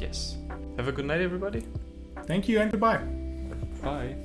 Yes. Have a good night, everybody. Thank you and goodbye. Bye.